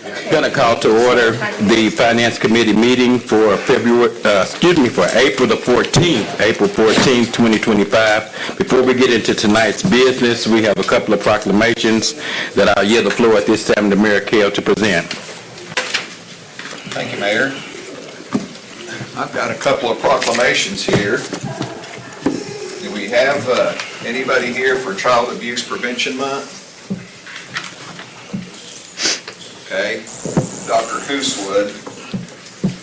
Going to call to order the Finance Committee meeting for April the 14th, April 14th, 2025. Before we get into tonight's business, we have a couple of proclamations that I'll yield the floor at this time to Mayor Kell to present. Thank you, Mayor. I've got a couple of proclamations here. Do we have anybody here for Child Abuse Prevention Month? Okay. Dr. Hoosewood,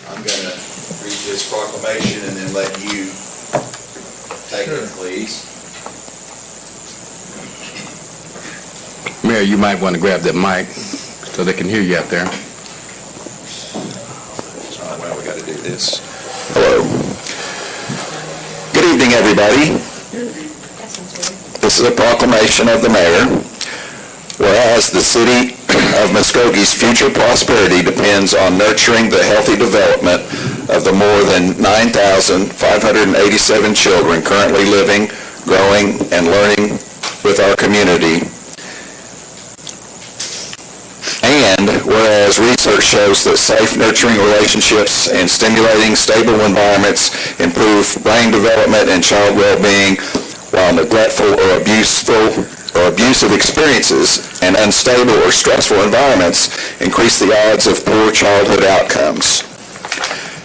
I'm going to read this proclamation and then let you take it, please. Mayor, you might want to grab that mic so they can hear you out there. Well, we got to do this. Hello. Good evening, everybody. This is a proclamation of the mayor. Whereas the city of Muskogee's future prosperity depends on nurturing the healthy development of the more than 9,587 children currently living, growing, and learning with our community. And whereas research shows that safe, nurturing relationships and stimulating, stable environments improve brain development and child well-being, while neglectful or abusive experiences and unstable or stressful environments increase the odds of poor childhood outcomes.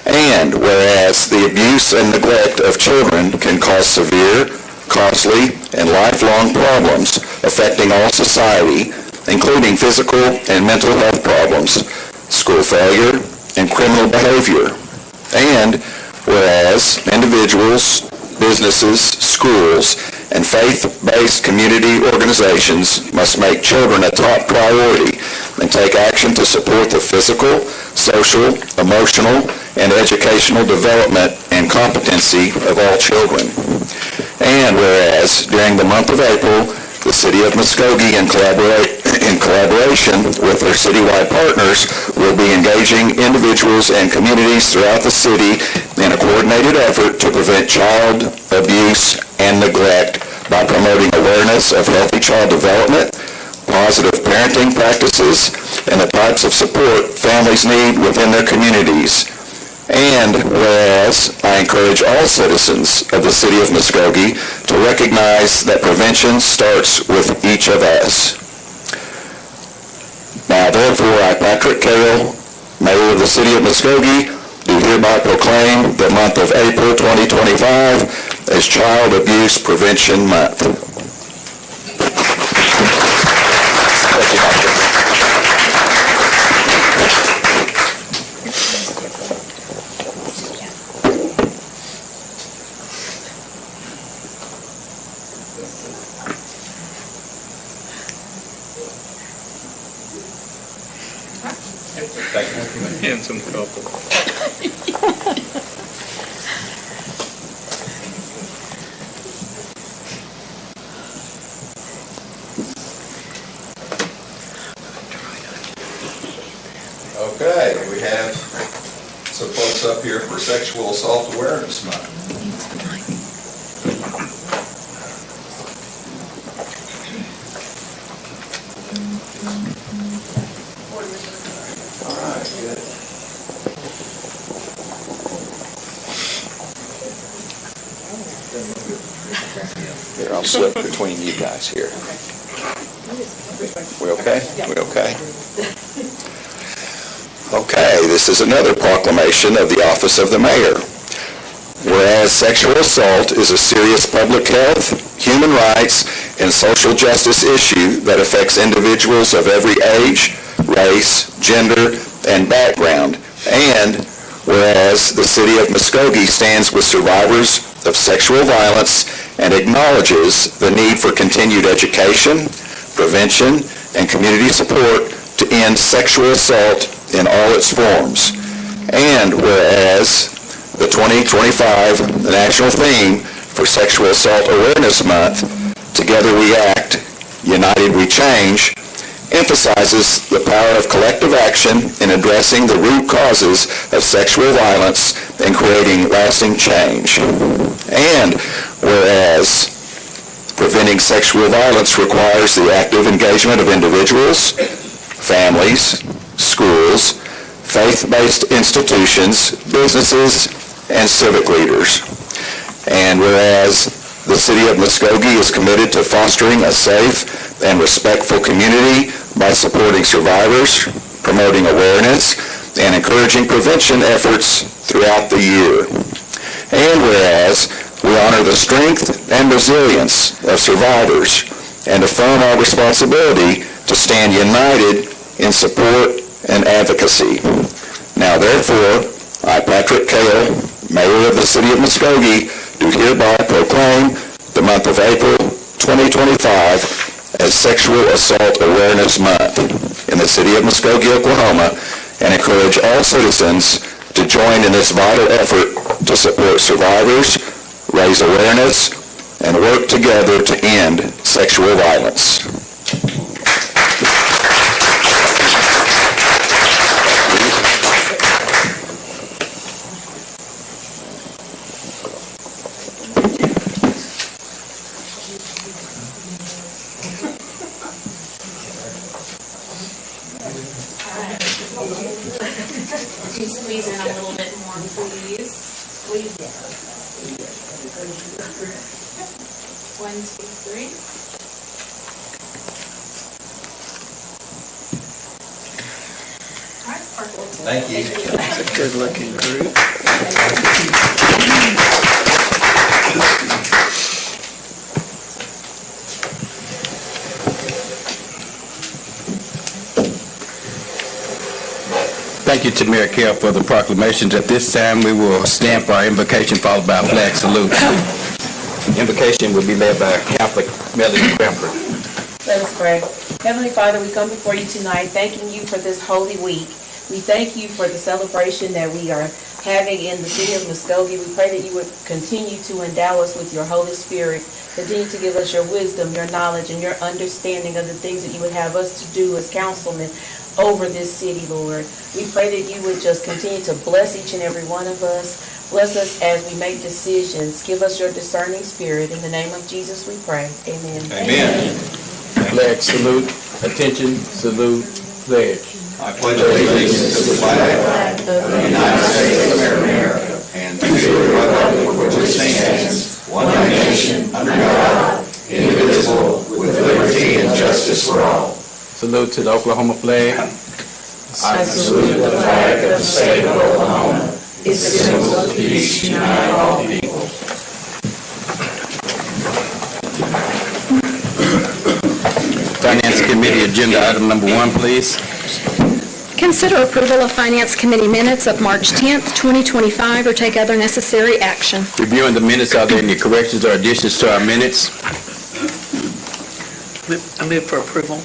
And whereas the abuse and neglect of children can cause severe, costly, and lifelong problems affecting all society, including physical and mental health problems, school failure, and criminal behavior. And whereas individuals, businesses, schools, and faith-based community organizations must make children a top priority and take action to support the physical, social, emotional, and educational development and competency of all children. And whereas during the month of April, the City of Muskogee, in collaboration with their citywide partners, will be engaging individuals and communities throughout the city in a coordinated effort to prevent child abuse and neglect by promoting awareness of healthy child development, positive parenting practices, and the types of support families need within their communities. And whereas I encourage all citizens of the City of Muskogee to recognize that prevention starts with each of us. Now therefore, I, Patrick Carroll, Mayor of the City of Muskogee, do hereby proclaim the month of April 2025 as Child Abuse Prevention Month. Thank you, Doctor. Handsome couple. Okay, we have some folks up here for Sexual Assault Awareness Month. All right, good. Here, I'll slip between you guys here. We okay? We okay? Okay, this is another proclamation of the Office of the Mayor. Whereas sexual assault is a serious public health, human rights, and social justice issue that affects individuals of every age, race, gender, and background. And whereas the City of Muskogee stands with survivors of sexual violence and acknowledges the need for continued education, prevention, and community support to end sexual assault in all its forms. And whereas the 2025 national theme for Sexual Assault Awareness Month, Together We Act, United We Change, emphasizes the power of collective action in addressing the root causes of sexual violence and creating lasting change. And whereas preventing sexual violence requires the active engagement of individuals, families, schools, faith-based institutions, businesses, and civic leaders. And whereas the City of Muskogee is committed to fostering a safe and respectful community by supporting survivors, promoting awareness, and encouraging prevention efforts throughout the year. And whereas we honor the strength and resilience of survivors and affirm our responsibility to stand united in support and advocacy. Now therefore, I, Patrick Cale, Mayor of the City of Muskogee, do hereby proclaim the month of April 2025 as Sexual Assault Awareness Month in the City of Muskogee, Oklahoma, and encourage all citizens to join in this vital effort to support survivors, raise awareness, and work together to end sexual violence. Squeeze in a little bit more, please. Squeeze in. 1, 2, 3. All right, perfect. Thank you. It's a good-looking group. Thank you to Mayor Kell for the proclamations. At this time, we will stand for our invocation followed by a flag salute. Invocation will be led by Catholic Melody Cranford. Let us pray. Heavenly Father, we come before you tonight thanking you for this holy week. We thank you for the celebration that we are having in the City of Muskogee. We pray that you would continue to endow us with your Holy Spirit. Continue to give us your wisdom, your knowledge, and your understanding of the things that you would have us to do as councilmen over this city, Lord. We pray that you would just continue to bless each and every one of us. Bless us as we make decisions. Give us your discerning spirit. In the name of Jesus we pray. Amen. Amen. Flag salute. Attention, salute, pledge. I pledge allegiance to the flag of the United States of America and to the republic for which it stands, one nation, under God, indivisible, with liberty and justice for all. Salute to the Oklahoma flag. I salute the flag of the state of Oklahoma. Its symbol of peace unite all people. Finance Committee agenda item number 1, please. Consider approval of Finance Committee minutes of March 10th, 2025, or take other necessary action. Reviewing the minutes, are there any corrections or additions to our minutes? I move for approval.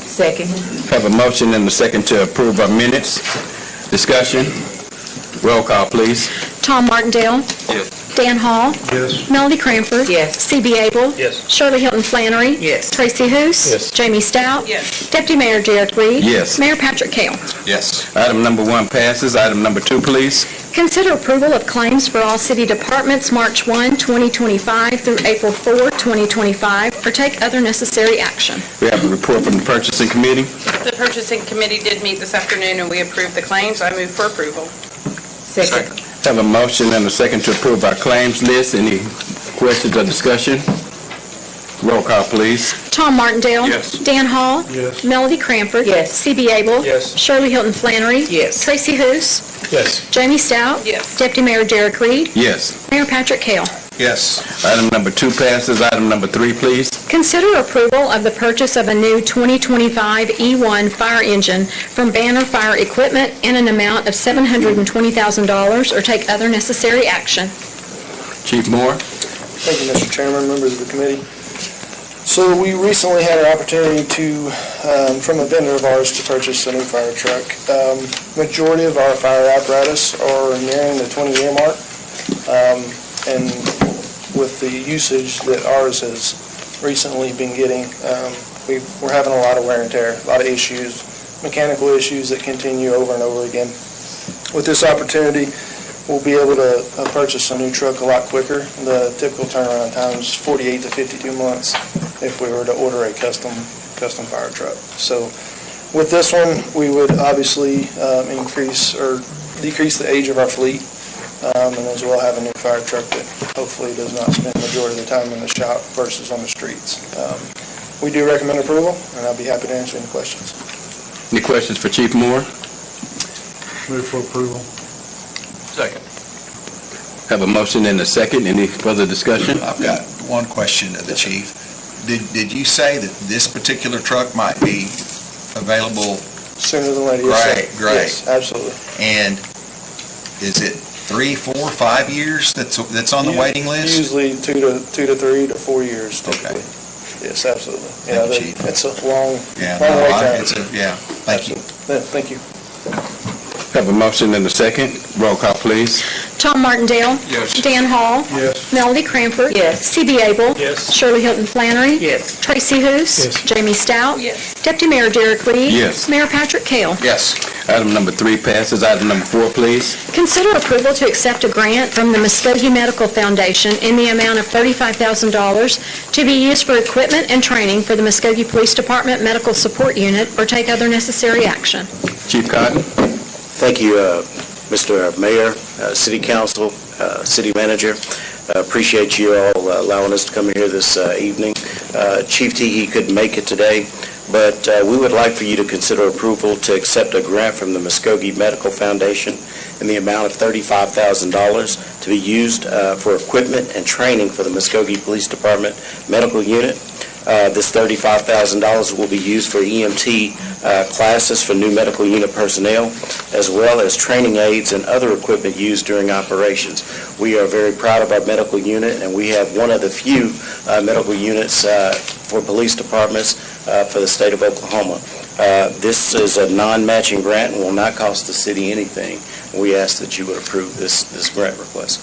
Second. Have a motion and a second to approve our minutes. Discussion. Roll call, please. Tom Martindale? Yes. Dan Hall? Yes. Melody Cranford? Yes. C.B. Abel? Yes. Shirley Hilton Flannery? Yes. Tracy Hoos? Yes. Jamie Stout? Yes. Deputy Mayor Jared Reed? Yes. Mayor Patrick Cale? Yes. Item number 1 passes. Item number 2, please. Consider approval of claims for all city departments March 1, 2025 through April 4, 2025, or take other necessary action. We have a report from the Purchasing Committee. The purchasing committee did meet this afternoon, and we approved the claims. I move for approval. Second. Have a motion and a second to approve our claims list. Any questions or discussion? Roll call, please. Tom Martindale? Yes. Dan Hall? Yes. Melody Cranford? Yes. C.B. Abel? Yes. Shirley Hilton Flannery? Yes. Tracy Hoos? Yes. Jamie Stout? Yes. Deputy Mayor Jared Reed? Yes. Mayor Patrick Cale? Yes. Item number 2 passes. Item number 3, please. Consider approval of the purchase of a new 2025 E1 fire engine from Banner Fire Equipment in an amount of $720,000, or take other necessary action. Chief Moore. Thank you, Mr. Chairman, members of the committee. So we recently had an opportunity to, from a vendor of ours, to purchase a new fire truck. Majority of our fire apparatus are nearing the 20-year mark, and with the usage that ours has recently been getting, we're having a lot of wear and tear, a lot of issues, mechanical issues that continue over and over again. With this opportunity, we'll be able to purchase a new truck a lot quicker. The typical turnaround time is 48 to 52 months if we were to order a custom fire truck. So With this one, we would obviously increase or decrease the age of our fleet, and as well have a new fire truck that hopefully does not spend the majority of the time in the shop versus on the streets. We do recommend approval, and I'll be happy to answer any questions. Any questions for Chief Moore? Move for approval. Second. Have a motion and a second. Any further discussion? I've got one question of the chief. Did you say that this particular truck might be available? Sooner than later, yes, sir. Great. Yes, absolutely. And is it 3, 4, 5 years that's on the waiting list? Usually 2 to 3 to 4 years typically. Okay. Yes, absolutely. Thank you, Chief. It's a long Yeah, wait no, time. thank you. Thank you. Have a motion and a second. Roll call, please. Tom Martindale? Yes. Dan Hall? Yes. Melody Cranford? Yes. C.B. Abel? Yes. Shirley Hilton Flannery? Yes. Tracy Hous? Yes. Jamie Stout? Yes. Deputy Mayor Derek Lee? Yes. Mayor Patrick Kale? Yes. Item number 3 passes. Item number 4, please. Consider approval to accept a grant from the Muskogee Medical Foundation in the amount of $35,000 to be used for equipment and training for the Muskogee Police Department Medical Support Unit or take other necessary action. Chief Cotton? Thank you, Mr. Mayor, City Council, City Manager. Appreciate you all allowing us to come here this evening. Chief Teehee couldn't make it today, but we would like for you to consider approval to accept a grant from the Muskogee Medical Foundation in the amount of $35,000 to be used for equipment and training for the Muskogee Police Department Medical Unit. This $35,000 will be used for EMT classes for new medical unit personnel, as well as training aids and other equipment used during operations. We are very proud of our medical unit, and we have one of the few medical units for police departments for the state of Oklahoma. This is a non-matching grant and will not cost the city anything. We ask that you would approve this grant request.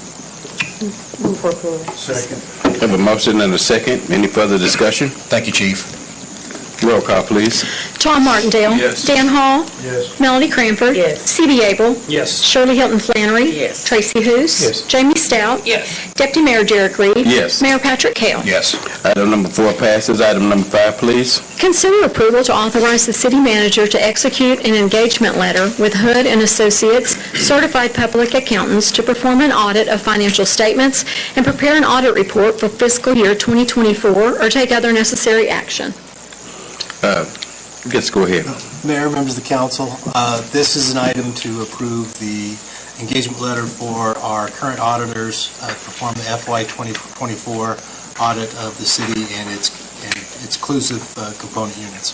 Move for approval. Second. Have a motion and a second. Any further discussion? Thank you, chief. Roll call, please. Tom Martindale? Yes. Dan Hall? Yes. Melody Cranford? Yes. C.B. Abel? Yes. Shirley Hilton Flannery? Yes. Tracy Hous? Yes. Jamie Stout? Yes. Deputy Mayor Derek Lee? Yes. Mayor Patrick Kale? Yes. Item number 4 passes. Item number 5, please. Consider approval to authorize the city manager to execute an engagement letter with Hood and Associates, certified public accountants, to perform an audit of financial statements and prepare an audit report for fiscal year 2024 or take other necessary action. Let's go ahead. Mayor, members of the council, this is an item to approve the engagement letter for our current auditors to perform the FY 2024 audit of the city and its exclusive component units.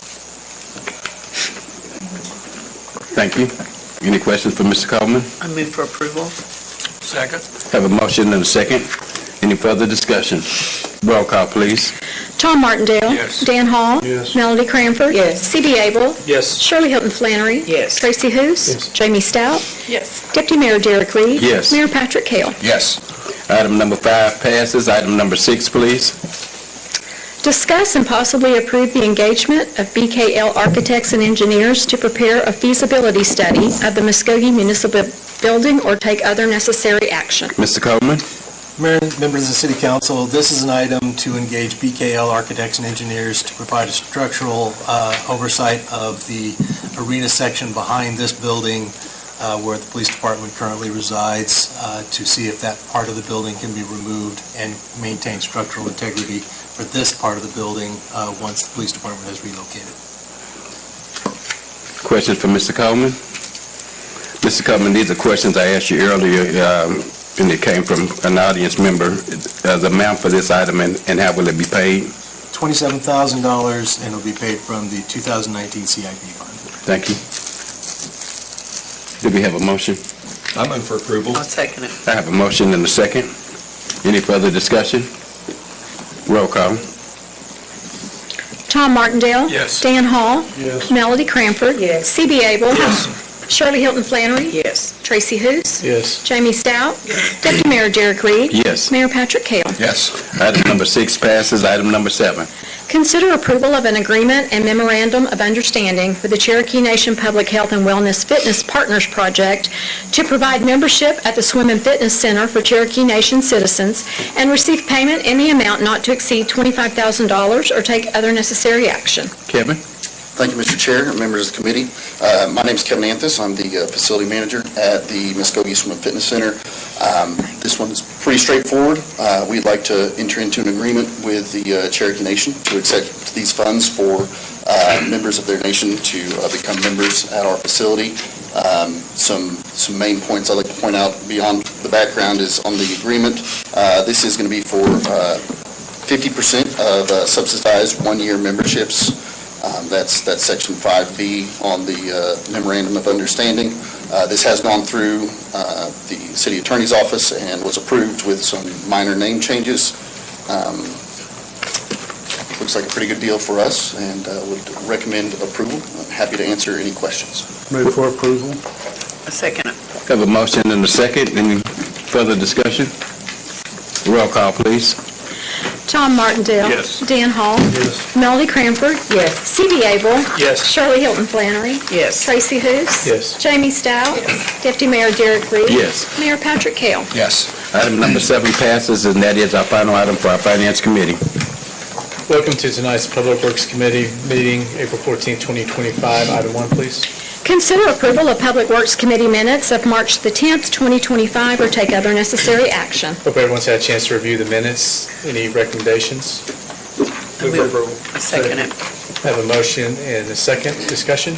Thank you. Any questions for Mr. Coleman? I move for approval. Second. Have a motion and a second. Any further discussion? Roll call, please. Tom Martindale? Yes. Dan Hall? Yes. Melody Cranford? Yes. C.B. Abel? Yes. Shirley Hilton Flannery? Yes. Tracy Hous? Yes. Jamie Stout? Yes. Deputy Mayor Derek Lee? Yes. Mayor Patrick Kale? Yes. Item number 5 passes. Item number 6, please. Discuss and possibly approve the engagement of BKL Architects and Engineers to prepare a feasibility study of the Muskogee Municipal building or take other necessary action. Mr. Coleman? Mayor and members of the City Council, this is an item to engage BKL Architects and Engineers to provide a structural oversight of the arena section behind this building where the police department currently resides to see if that part of the building can be removed and maintain structural integrity for this part of the building once the police department has relocated. Questions for Mr. Coleman? Mr. Coleman, these are questions I asked you earlier, and it came from an audience member. The amount for this item and how will it be paid? $27,000, and it'll be paid from the 2019 CIP fund. Thank you. Do we have a motion? I move for approval. I'll second it. I have a motion and a second. Any further discussion? Roll call. Tom Martindale? Yes. Dan Hall? Yes. Melody Cranford? Yes. C.B. Abel? Shirley Hilton Flannery? Yes. Tracy Hous? Yes. Jamie Stout? Deputy Mayor Derek Lee? Yes. Mayor Patrick Kale? Yes. Item number 6 passes. Item number 7. Consider approval of an agreement and memorandum of understanding for the Cherokee Nation Public Health and Wellness Fitness Partners Project to provide membership at the Swim and Fitness Center for Cherokee Nation citizens and receive payment in the amount not to exceed $25,000 or take other necessary action. Kevin? Thank you, Mr. Chair and members of the committee. My name is Kevin Anthus. I'm the facility manager at the Muskogee Swim and Fitness Center. This one's pretty straightforward. We'd like to enter into an agreement with the Cherokee Nation to accept these funds for members of their nation to become members at our facility. Some main points I'd like to point out beyond the background is on the agreement. This is going to be for 50% of subsidized one-year memberships. That's Section 5B on the Memorandum of Understanding. This has gone through the City Attorney's Office and was approved with some minor name changes. Looks like a pretty good deal for us, and would recommend approval. I'm happy to answer any questions. Move for approval. A second. Have a motion and a second. Any further discussion? Roll call, please. Tom Martindale. Yes. Dan Hall. Yes. Melody Cranford. Yes. C.B. Abel. Yes. Shirley Hilton Flannery. Yes. Tracy Hous. Yes. Jamie Stout. Deputy Mayor Derek Reed. Yes. Mayor Patrick Kell. Yes. Item number 7 passes, and that is our final item for our Finance Committee. Welcome to tonight's Public Works Committee meeting, April 14, 2025. Item 1, please. Consider approval of Public Works Committee minutes of March the 10th, 2025, or take other necessary action. Hope everyone's had a chance to review the minutes. Any recommendations? I move a second it. Have a motion and a second. Discussion?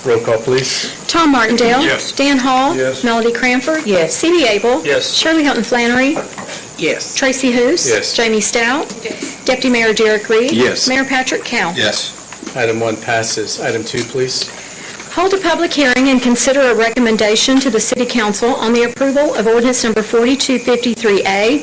Roll call, please. Tom Martindale. Yes. Dan Hall. Yes. Melody Cranford. Yes. C.B. Abel. Yes. Shirley Hilton Flannery. Yes. Tracy Hous. Yes. Jamie Stout. Yes. Deputy Mayor Derek Reed. Yes. Mayor Patrick Kell. Yes. Item 1 passes. Item 2, please. Hold a public hearing and consider a recommendation to the City Council on the approval of ordinance number 4253A,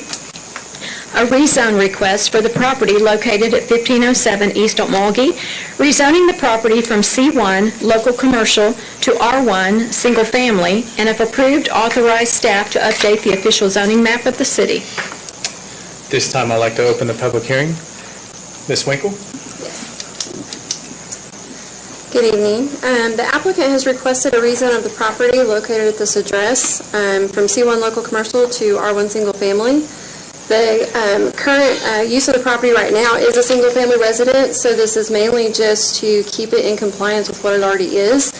a rezone request for the property located at 1507 East Muskogee, rezoning the property from C1 Local Commercial to R1 Single Family, and if approved, authorize staff to update the official zoning map of the city. This time, I'd like to open the public hearing. Ms. Winkle? Good evening. The applicant has requested a rezone of the property located at this address from C1 Local Commercial to R1 Single Family. The current use of the property right now is a single-family residence, so this is mainly just to keep it in compliance with what it already is.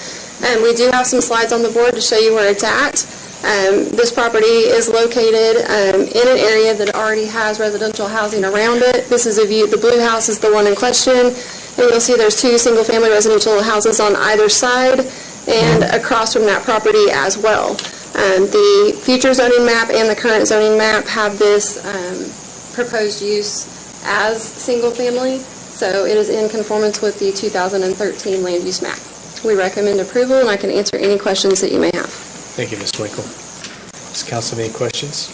We do have some slides on the board to show you where it's at. This property is located in an area that already has residential housing around it. This is a view. The blue house is the one in question. And you'll see there's 2 single-family residential houses on either side and across from that property as well. The future zoning map and the current zoning map have this proposed use as single-family, so it is in conformance with the 2013 land use map. We recommend approval, and I can answer any questions that you may have. Thank you, Ms. Winkle. Does council have any questions?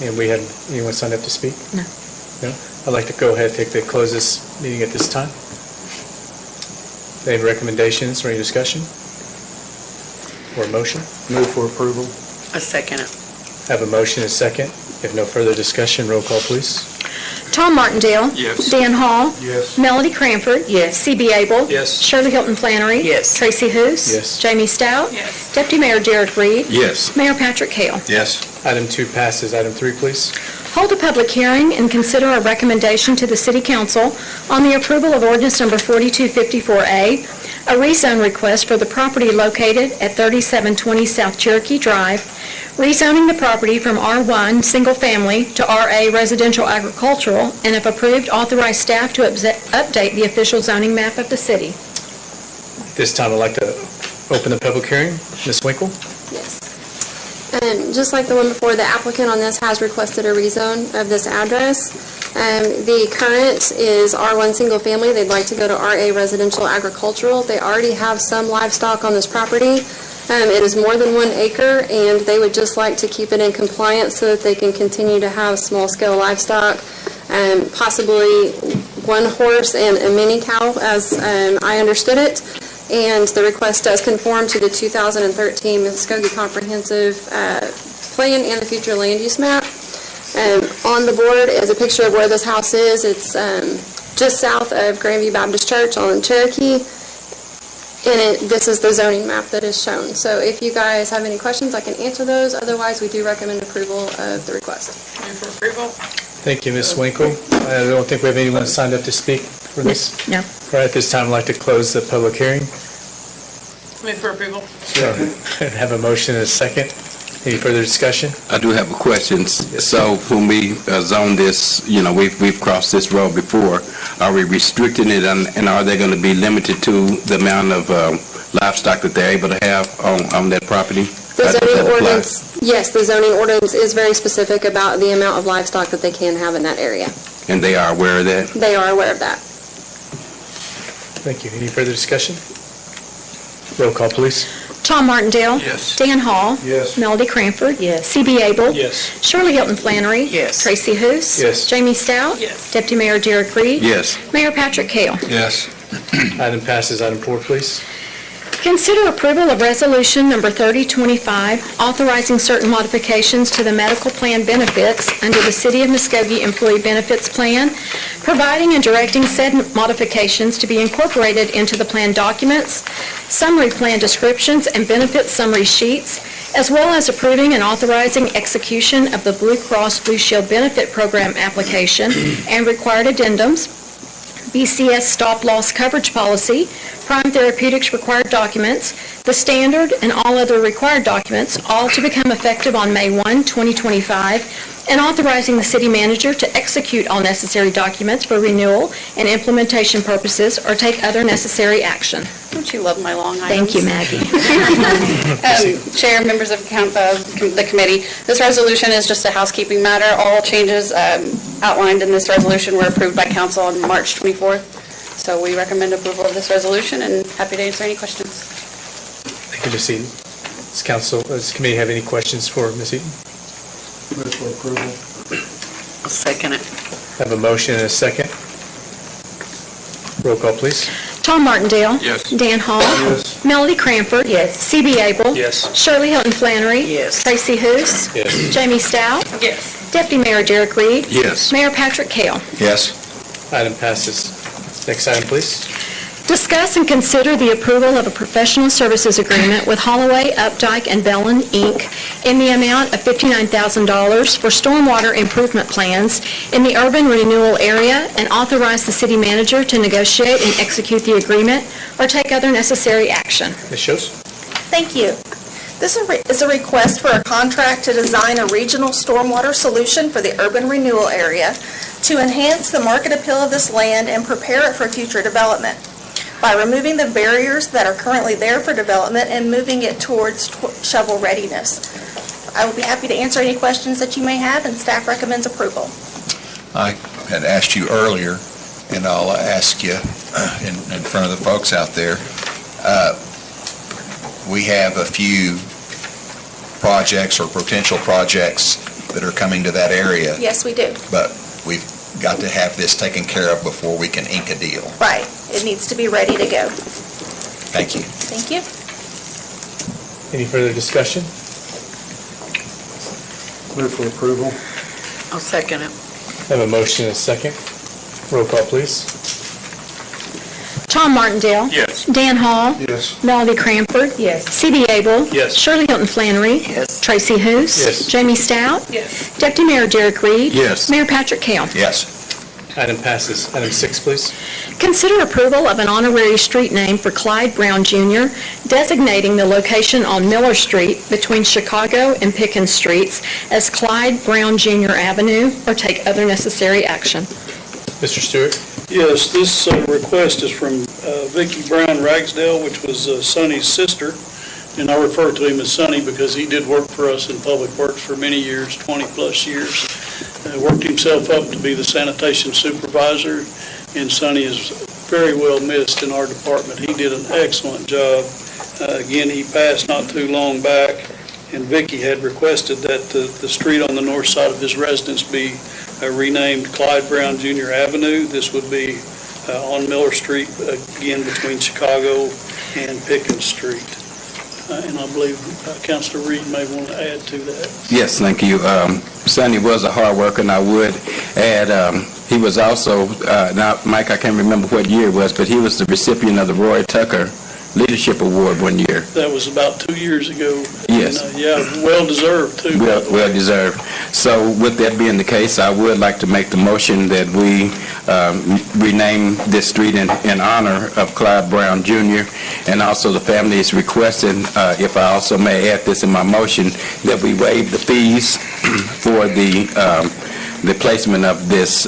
And we have anyone signed up to speak? No. No? I'd like to go ahead and close this meeting at this time. Any recommendations or any discussion? Or a motion? Move for approval. A second it. Have a motion and a second. If no further discussion, roll call, please. Tom Martindale. Yes. Dan Hall. Yes. Melody Cranford. Yes. C.B. Abel. Yes. Shirley Hilton Flannery. Yes. Tracy Hous. Yes. Jamie Stout. Yes. Deputy Mayor Derek Reed. Yes. Mayor Patrick Kell. Yes. Item 2 passes. Item 3, please. Hold a public hearing and consider a recommendation to the City Council on the approval of ordinance number 4254A, a rezone request for the property located at 3720 South Cherokee Drive, rezoning the property from R1 Single Family to RA Residential Agricultural, and if approved, authorize staff to update the official zoning map of the city. This time, I'd like to open the public hearing. Ms. Winkle? Yes. And just like the one before, the applicant on this has requested a rezone of this address. The current is R1 Single Family. They'd like to go to RA Residential Agricultural. They already have some livestock on this property. It is more than 1 acre, and they would just like to keep it in compliance so that they can continue to have small-scale livestock, possibly 1 horse and a mini cow, as I understood it. And the request does conform to the 2013 Muskogee Comprehensive Plan and the future land use map. On the board is a picture of where this house is. It's just south of Grandview Baptist Church on Cherokee. And this is the zoning map that is shown. So if you guys have any questions, I can answer those. Otherwise, we do recommend approval of the request. Move for approval. Thank you, Ms. Winkle. I don't think we have anyone signed up to speak. for this? No. All right, at this time, I'd like to close the public hearing. Move for approval. Have a motion and a second. Any further discussion? I do have a question. So when we zone this, we've crossed this road before, are we restricting it and are they going to be limited to the amount of livestock that they're able to have on that property? The zoning ordinance, yes, the zoning ordinance is very specific about the amount of livestock that they can have in that area. And they are aware of that? They are aware of that. Thank you. Any further discussion? Roll call, please. Tom Martindale? Yes. Dan Hall? Yes. Melody Cranford? Yes. C.B. Abel? Yes. Shirley Hilton Flannery? Yes. Tracy Hous? Yes. Jamie Stout? Yes. Deputy Mayor Derek Reed? Yes. Mayor Patrick Kell? Yes. Item passes. Item 4, please. Consider approval of Resolution Number 3025, authorizing certain modifications to the medical plan benefits under the City of Muskogee Employee Benefits Plan, providing and directing said modifications to be incorporated into the plan documents, summary plan descriptions, and benefit summary sheets, as well as approving and authorizing execution of the Blue Cross Blue Shield Benefit Program application and required addendums, BCS stop-loss coverage policy, Prime Therapeutics required documents, the standard, and all other required documents, all to become effective on May 1, 2025, and authorizing the city manager to execute all necessary documents for renewal and implementation purposes or take other necessary action. Don't you love my long items? Thank you, Maggie. Chair, members of the committee, this resolution is just a housekeeping matter. All changes outlined in this resolution were approved by council on March 24th. So we recommend approval of this resolution and happy to answer any questions. Thank you, Ms. Eaton. Does this committee have any questions for Ms. Eaton? Move for approval. I'll second it. Have a motion and a second. Roll call, please. Tom Martindale? Yes. Dan Hall? Yes. Melody Cranford? Yes. C.B. Abel? Yes. Shirley Hilton Flannery? Yes. Tracy Hous? Yes. Jamie Stout? Yes. Deputy Mayor Derek Reed? Yes. Mayor Patrick Kell? Yes. Item passes. Next item, please. Discuss and consider the approval of a professional services agreement with Holloway, Updike, and Bellin, Inc. in the amount of $59,000 for stormwater improvement plans in the urban renewal area and authorize the city manager to negotiate and execute the agreement or take other necessary action. Ms. Schoes? Thank you. This is a request for a contract to design a regional stormwater solution for the urban renewal area to enhance the market appeal of this land and prepare it for future development by removing the barriers that are currently there for development and moving it towards shovel readiness. I will be happy to answer any questions that you may have, and staff recommends approval. I had asked you earlier, and I'll ask you in front of the folks out there. We have a few projects or potential projects that are coming to that area, Yes, we do. but we've got to have this taken care of before we can ink a deal. Right. It needs to be ready to go. Thank you. Thank you. Any further discussion? Move for approval. I'll second it. Have a motion and a second. Roll call, please. Tom Martindale? Yes. Dan Hall? Yes. Melody Cranford? Yes. C.B. Abel? Yes. Shirley Hilton Flannery? Yes. Tracy Hous? Yes. Jamie Stout? Yes. Deputy Mayor Derek Reed? Yes. Mayor Patrick Kell? Yes. Item passes. Item 6, please. Consider approval of an honorary street name for Clyde Brown Jr., designating the location on Miller Street between Chicago and Pickens Streets as Clyde Brown Jr. Avenue, or take other necessary action. Mr. Stewart? Yes, this request is from Vicki Brown Ragsdale, which was Sonny's sister, and I refer to him as Sonny because he did work for us in Public Works for many years, 20-plus years. Worked himself up to be the sanitation supervisor, and Sonny is very well missed in our department. He did an excellent job. Again, he passed not too long back, and Vicki had requested that the street on the north side of his residence be renamed Clyde Brown Jr. Avenue. This would be on Miller Street, again, between Chicago and Pickens Street. And I believe Councilor Reed may want to add to that. Yes, thank you. Sonny was a hard worker, and I would add, he was also, now, Mike, I can't remember what year it was, but he was the recipient of the Roy Tucker Leadership Award one year. That was about 2 years ago. Yes. And, yeah, well-deserved, too. Well deserved. So with that being the case, I would like to make the motion that we rename this street in honor of Clyde Brown Jr. And also the family is requesting, if I also may add this in my motion, that we waive the fees for the placement of this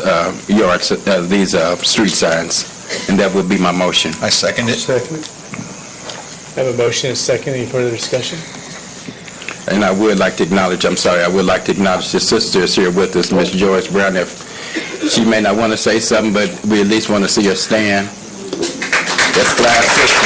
these street signs. And that would be my motion. I second it. Second. I have a motion and a second. Any further discussion? And I would like to acknowledge, I'm sorry, I would like to acknowledge the sisters here with us, Ms. Joyce Brown. If she may not want to say something, but we at least want to see her stand. That's Clyde's sister.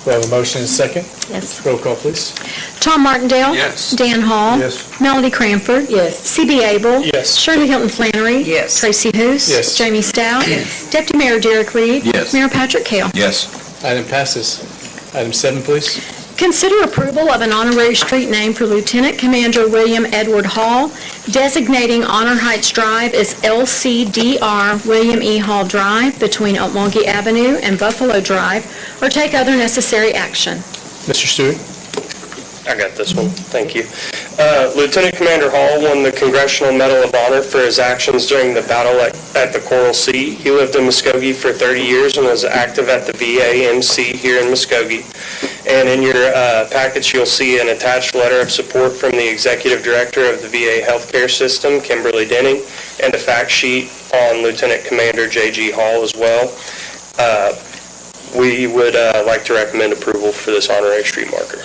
We have a motion and a second. Yes. Roll call, please. Tom Martindale? Yes. Dan Hall? Yes. Melody Cranford? Yes. C.B. Abel? Yes. Shirley Hilton Flannery? Yes. Tracy Hous? Yes. Jamie Stout? Yes. Deputy Mayor Derek Reed? Yes. Mayor Patrick Kell? Yes. Item passes. Item 7, please. Consider approval of an honorary street name for Lieutenant Commander William Edward Hall, designating Honor Heights Drive as LCDR William E. Hall Drive between Okmulgee Avenue and Buffalo Drive, or take other necessary action. Mr. Stewart? I got this one. Thank you. Lieutenant Commander Hall won the Congressional Medal of Honor for his actions during the battle at the Coral Sea. He lived in Muskogee for 30 years and was active at the VA-MC here in Muskogee. And in your package, you'll see an attached letter of support from the Executive Director of the VA Healthcare System, Kimberly Denning, and a fact sheet on Lieutenant Commander J.G. Hall as well. We would like to recommend approval for this honorary street marker.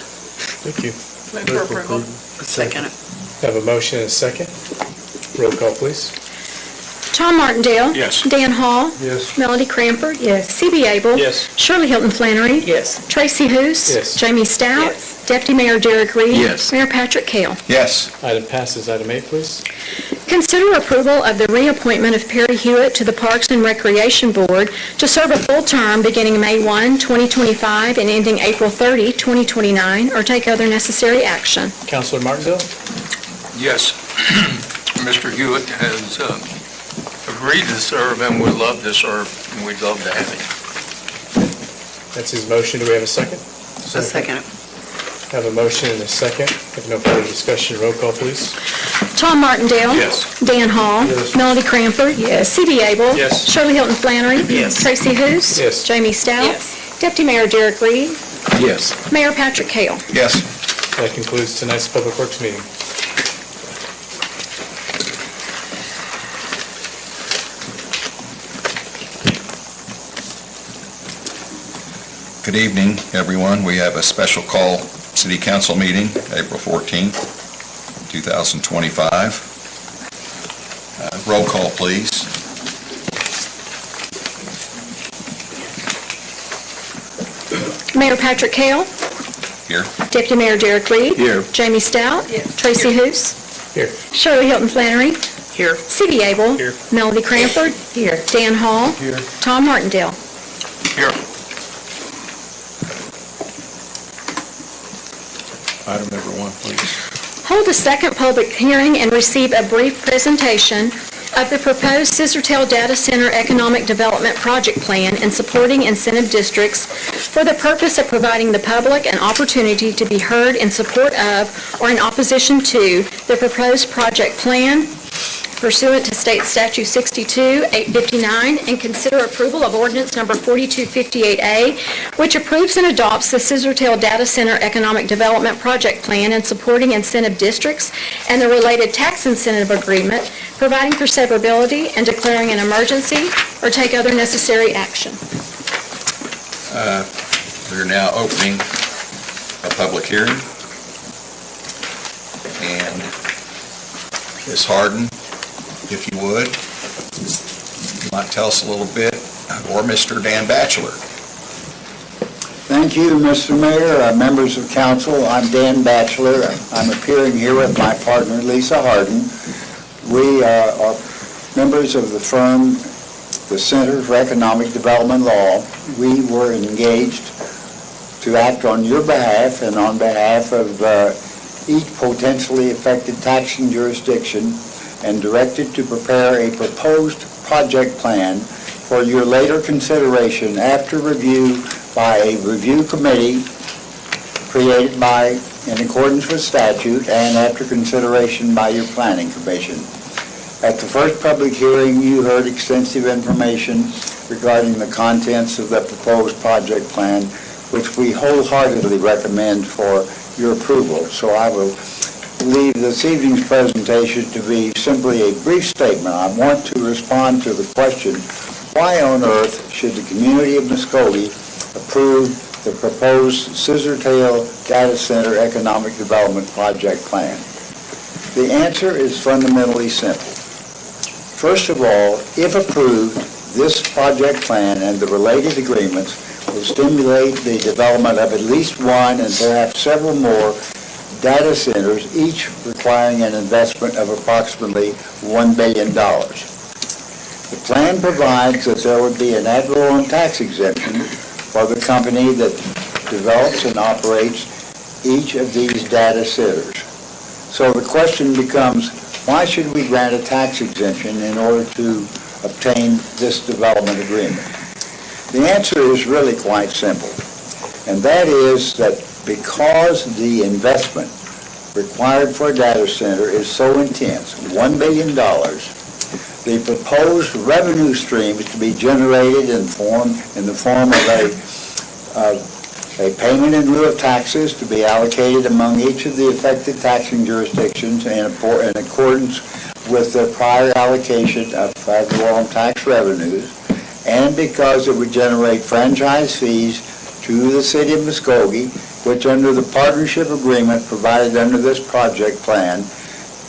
Thank you. Move for approval. Second it. I have a motion and a second. Roll call, please. Tom Martindale? Yes. Dan Hall? Yes. Melody Cranford? Yes. C.B. Abel? Yes. Shirley Hilton Flannery? Yes. Tracy Hous? Yes. Jamie Stout? Yes. Deputy Mayor Derek Reed? Yes. Mayor Patrick Kell? Yes. Item passes. Item 8, please. Consider approval of the reappointment of Perry Hewitt to the Parks and Recreation Board to serve a full term beginning May 1, 2025 and ending April 30, 2029, or take other necessary action. Councilor Martindale? Yes, Mr. Hewitt has agreed to serve and would love to serve, and we'd love to have him. That's his motion. Do we have a second? I'll second it. I have a motion and a second. If no further discussion, roll call, please. Tom Martindale? Yes. Dan Hall? Yes. Melody Cranford? Yes. C.B. Abel? Yes. Shirley Hilton Flannery? Yes. Tracy Hous? Yes. Jamie Stout? Yes. Deputy Mayor Derek Reed? Yes. Mayor Patrick Kell? Yes. That concludes tonight's Public Works meeting. Good evening, everyone. We have a special call city council meeting, April 14th, 2025. Roll call, please. Mayor Patrick Kell? Here. Deputy Mayor Derek Reed? Here. Jamie Stout? Yes. Tracy Hous? Here. Shirley Hilton Flannery? Here. C.B. Abel? Here. Melody Cranford? Here. Dan Hall? Here. Tom Martindale? Here. Item number 1, please. Hold a second public hearing and receive a brief presentation of the proposed Scissortail Data Center Economic Development Project Plan and supporting incentive districts for the purpose of providing the public an opportunity to be heard in support of or in opposition to the proposed project plan pursuant to State Statute 62-859, and consider approval of ordinance number 4258A, which approves and adopts the Scissortail Data Center Economic Development Project Plan and supporting incentive districts and the related tax incentive agreement, providing for severability and declaring an emergency, or take other necessary action. We're now opening a public hearing. And Ms. Harden, if you would, you might tell us a little bit, or Mr. Dan Batchelor. Thank you, Mr. Mayor, members of council. I'm Dan Batchelor. I'm appearing here with my partner, Lisa Harden. We are members of the firm, the Center for Economic Development Law. We were engaged to act on your behalf and on behalf of each potentially affected taxing jurisdiction, and directed to prepare a proposed project plan for your later consideration after review by a review committee created by in accordance with statute and after consideration by your planning commission. At the first public hearing, you heard extensive information regarding the contents of the proposed project plan, which we wholeheartedly recommend for your approval. So I will leave this evening's presentation to be simply a brief statement. I want to respond to the question, why on earth should the community of Muskogee approve the proposed Scissortail Data Center Economic Development Project Plan? The answer is fundamentally simple. First of all, if approved, this project plan and the related agreements will stimulate the development of at least one and perhaps several more data centers, each requiring an investment of approximately $1 billion. The plan provides that there would be an ad valorem tax exemption for the company that develops and operates each of these data centers. So the question becomes, why should we grant a tax exemption in order to obtain this development agreement? The answer is really quite simple, and that is that because the investment required for a data center is so intense, $1 billion, the proposed revenue streams to be generated in the form of a payment in lieu of taxes to be allocated among each of the affected taxing jurisdictions in accordance with the prior allocation of ad valorem tax revenues, and because it would generate franchise fees to the city of Muskogee, which under the partnership agreement provided under this project plan,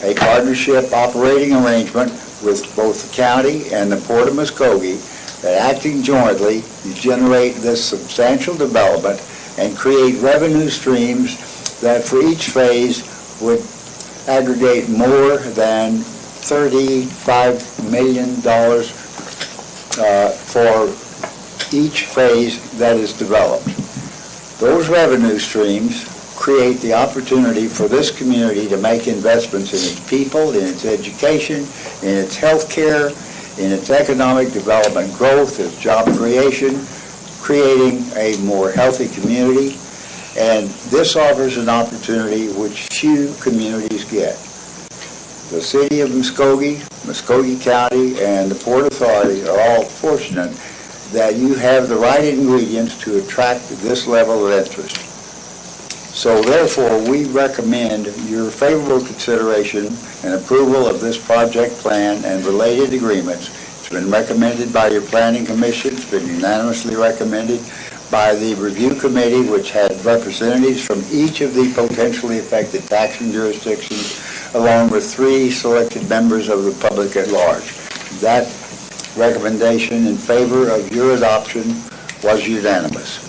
a partnership operating arrangement with both the county and the Port of Muskogee, that acting jointly, you generate this substantial development and create revenue streams that for each phase would aggregate more than $35 million for each phase that is developed. Those revenue streams create the opportunity for this community to make investments in its people, in its education, in its health care, in its economic development growth, its job creation, creating a more healthy community. And this offers an opportunity which few communities get. The city of Muskogee, Muskogee County, and the Port Authority are all fortunate that you have the right ingredients to attract this level of interest. So therefore, we recommend your favorable consideration and approval of this project plan and related agreements. It's been recommended by your planning commission. It's been unanimously recommended by the review committee, which had representatives from each of the potentially affected taxing jurisdictions, along with 3 selected members of the public at large. That recommendation in favor of your adoption was unanimous.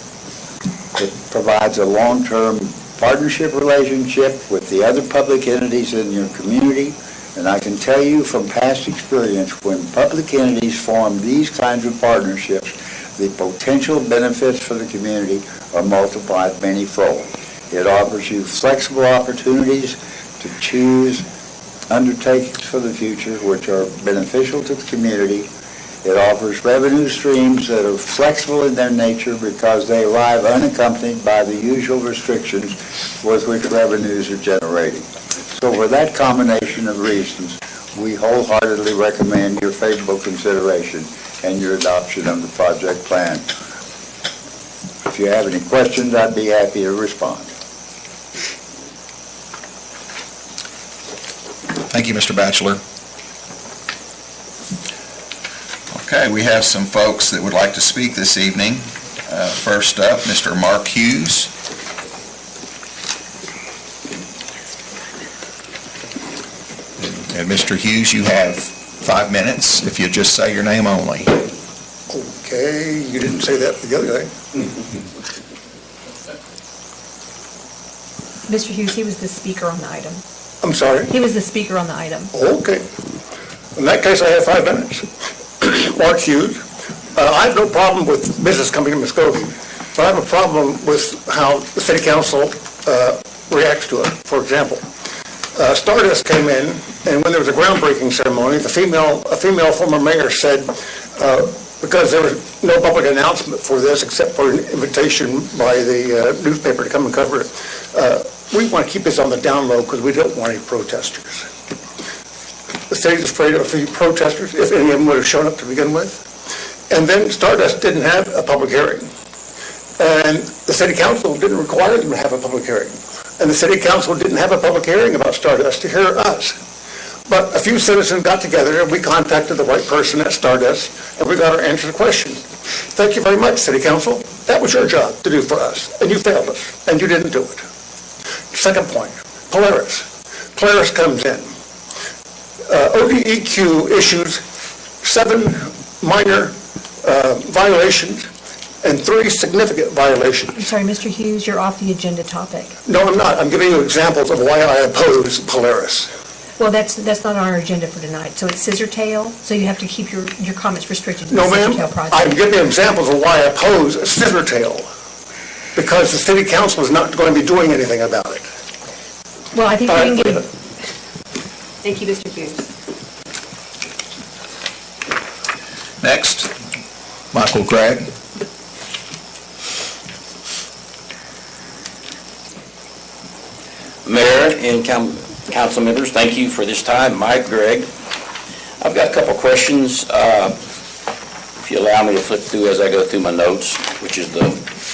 It provides a long-term partnership relationship with the other public entities in your community, and I can tell you from past experience, when public entities form these kinds of partnerships, the potential benefits for the community are multiplied many-fold. It offers you flexible opportunities to choose undertakings for the future which are beneficial to the community. It offers revenue streams that are flexible in their nature because they arrive unaccompanied by the usual restrictions with which revenues are generated. So for that combination of reasons, we wholeheartedly recommend your favorable consideration and your adoption of the project plan. If you have any questions, I'd be happy to respond. Thank you, Mr. Batchelor. Okay, we have some folks that would like to speak this evening. First up, Mr. Mark Hughes. And Mr. Hughes, you have 5 minutes if you just say your name only. Okay, you didn't say that for the other guy. Mr. Hughes, he was the speaker on the item. I'm sorry? He was the speaker on the item. Okay. In that case, I have 5 minutes. Mark Hughes. I have no problem with business coming to Muskogee, but I have a problem with how the city council reacts to it. For example, Stardust came in, and when there was a groundbreaking ceremony, a female former mayor said, because there was no public announcement for this except for an invitation by the newspaper to come and cover it, we want to keep this on the down low because we don't want any protesters. The city's afraid of a few protesters, if any of them would have shown up to begin with. And then Stardust didn't have a public hearing. And the city council didn't require them to have a public hearing. And the city council didn't have a public hearing about Stardust to hear us. But a few citizens got together and we contacted the right person at Stardust and we got our answer to the question. Thank you very much, city council. That was your job to do for us, and you failed us, and you didn't do it. Second point, Polaris. Polaris comes in. ODEQ issues 7 minor violations and 3 significant violations. I'm sorry, Mr. Hughes, you're off the agenda topic. No, I'm not. I'm giving you examples of why I oppose Polaris. Well, that's not on our agenda for tonight. So it's scissor tail, so you have to keep your comments restricted to the No, scissor ma'am. tail project. I'm giving examples of why I oppose scissor tail, because the city council is not going to be doing anything about it. Well, I think All we right, can get... forget it. Thank you, Mr. Hughes. Next, Michael Gregg. Mayor and council members, thank you for this time. Mike Gregg. I've got a couple of questions. If you allow me to flip through as I go through my notes, which is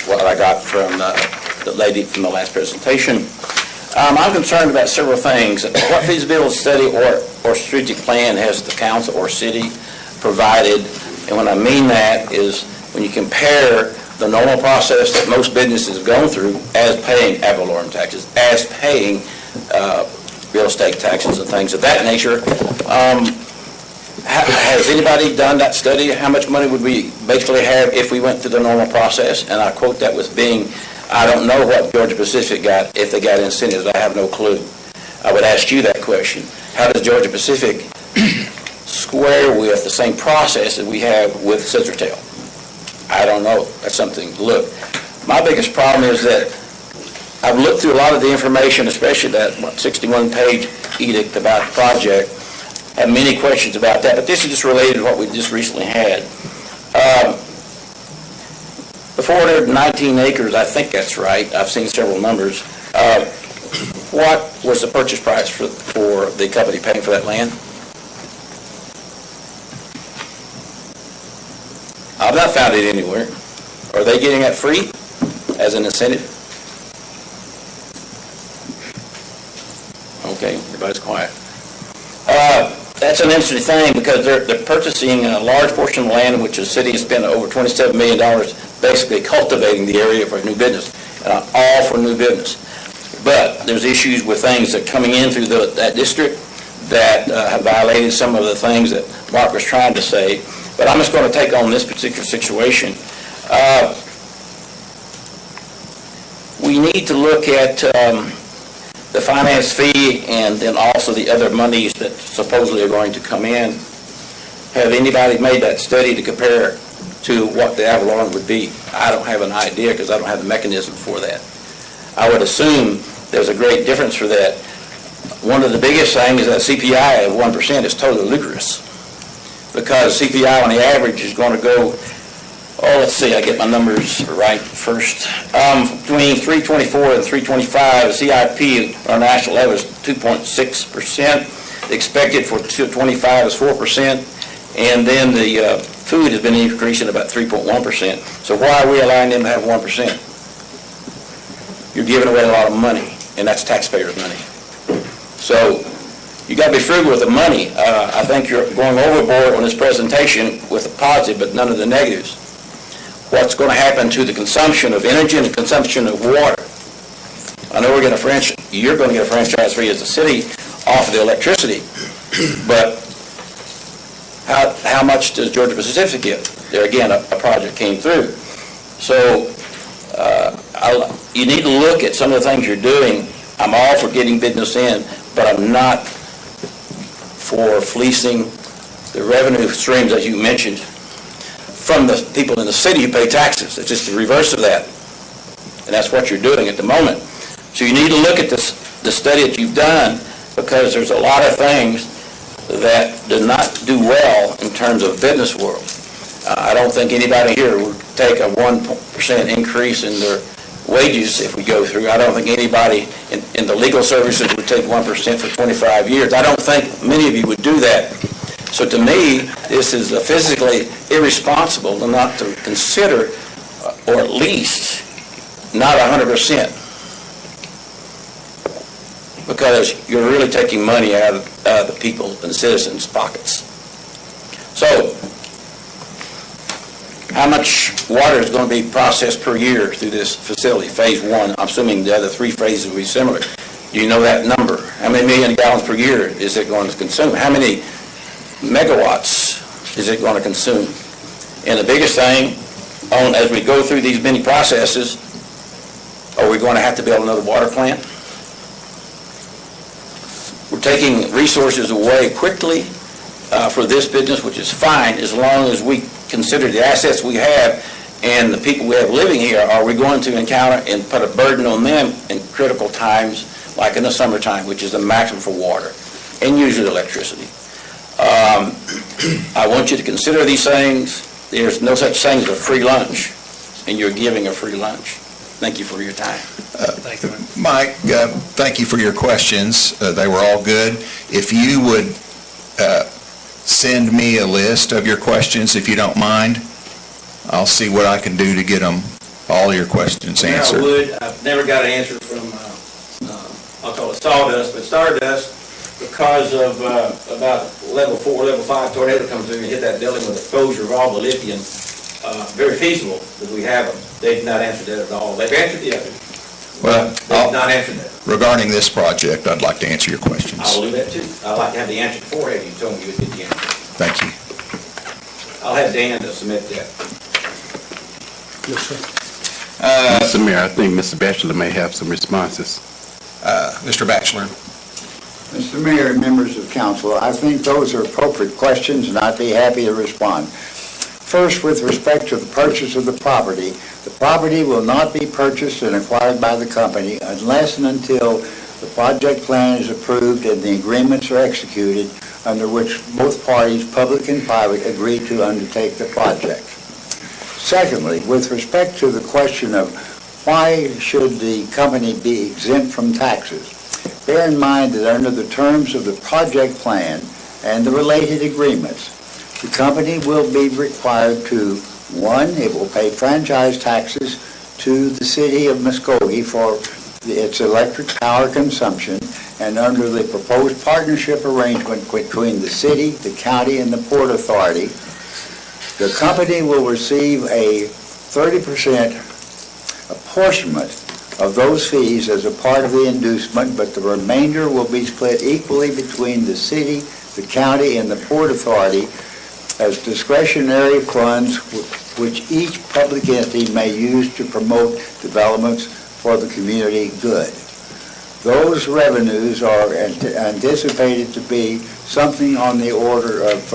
what I got from the lady from the last presentation. I'm concerned about several things. What feasibility study or strategic plan has the council or city provided? And when I mean that is when you compare the normal process that most businesses have gone through as paying ad valorem taxes, as paying real estate taxes and things of that nature. Has anybody done that study? How much money would we basically have if we went through the normal process? And I quote that with being, I don't know what Georgia Pacific got, if they got incentives. I have no clue. I would ask you that question. How does Georgia Pacific square with the same process that we have with scissor tail? I don't know. That's something to look. My biggest problem is that I've looked through a lot of the information, especially that 61-page edict about the project. I have many questions about that, but this is just related to what we just recently had. The 419 acres, I think that's right. I've seen several numbers. What was the purchase price for the company paying for that land? I've not found it anywhere. Are they getting that free as an incentive? Okay, everybody's quiet. That's an interesting thing because they're purchasing a large portion of land, which the city has spent over $27 million basically cultivating the area for new business, all for new business. But there's issues with things that are coming in through that district that have violated some of the things that Mark was trying to say. But I'm just going to take on this particular situation. We need to look at the finance fee and then also the other monies that supposedly are going to come in. Have anybody made that study to compare to what the ad valorem would be? I don't have an idea because I don't have the mechanism for that. I would assume there's a great difference for that. One of the biggest things is that CPI of 1% is totally ludicrous because CPI on the average is going to go, let's see, I get my numbers right first. Between 324 and 325, CIP on a national level is 2.6%. The expected for 225 is 4%. And then the food has been increasing about 3.1%. So why are we allowing them to have 1%? You're giving away a lot of money, and that's taxpayers' money. So you got to be frugal with the money. I think you're going overboard on this presentation with the positive, but none of the negatives. What's going to happen to the consumption of energy and the consumption of water? I know you're going to get a franchise fee as a city off of the electricity, but how much does Georgia Pacific get? There again, a project came through. So you need to look at some of the things you're doing. I'm all for getting business in, but I'm not for fleecing the revenue streams that you mentioned from the people in the city who pay taxes. It's just the reverse of that. And that's what you're doing at the moment. So you need to look at the study that you've done because there's a lot of things that do not do well in terms of business world. I don't think anybody here would take a 1% increase in their wages if we go through. I don't think anybody in the legal services would take 1% for 25 years. I don't think many of you would do that. So to me, this is physically irresponsible to not to consider, or at least not 100%, because you're really taking money out of the people and citizens' pockets. So, how much water is going to be processed per year through this facility, phase one? I'm assuming the other three phases will be similar. Do you know that number? How many million gallons per year is it going to consume? How many megawatts is it going to consume? And the biggest thing, as we go through these many processes, are we going to have to build another water plant? We're taking resources away quickly for this business, which is fine, as long as we consider the assets we have and the people we have living here. Are we going to encounter and put a burden on them in critical times, like in the summertime, which is the maximum for water, and usually electricity? I want you to consider these things. There's no such thing as a free lunch, and you're giving a free lunch. Thank you for your time. Mike, thank you for your questions. They were all good. If you would send me a list of your questions, if you don't mind, I'll see what I can do to get all your questions answered. I would. I've never got an answer from, I'll call it sawdust, but stardust, because of about level 4, level 5 tornado comes through and hit that building with exposure of all the lithium. Very feasible that we have them. They've not answered that at all. They've answered the others. Well, They've not answered that. regarding this project, I'd like to answer your questions. I'll do that too. I'd like to have the answer beforehand. You told me you would get the answer. Thank you. I'll have Dan to submit that. Yes, sir. Mr. Mayor, I think Mr. Batchelor may have some responses. Mr. Batchelor. Mr. Mayor and members of council, I think those are appropriate questions, and I'd be happy to respond. First, with respect to the purchase of the property will not be purchased and acquired by the company unless and until the project plan is approved and the agreements are executed under which both parties, public and private, agree to undertake the project. Secondly, with respect to the question of why should the company be exempt from taxes, bear in mind that under the terms of the project plan and the related agreements, the company will be required to, one, it will pay franchise taxes to the city of Muskogee for its electric power consumption, and under the proposed partnership arrangement between the city, the county, and the Port Authority, the company will receive a 30% apportionment of those fees as a part of the inducement, but the remainder will be split equally between the city, the county, and the Port Authority as discretionary funds which each public entity may use to promote developments for the community good. Those revenues are anticipated to be something on the order of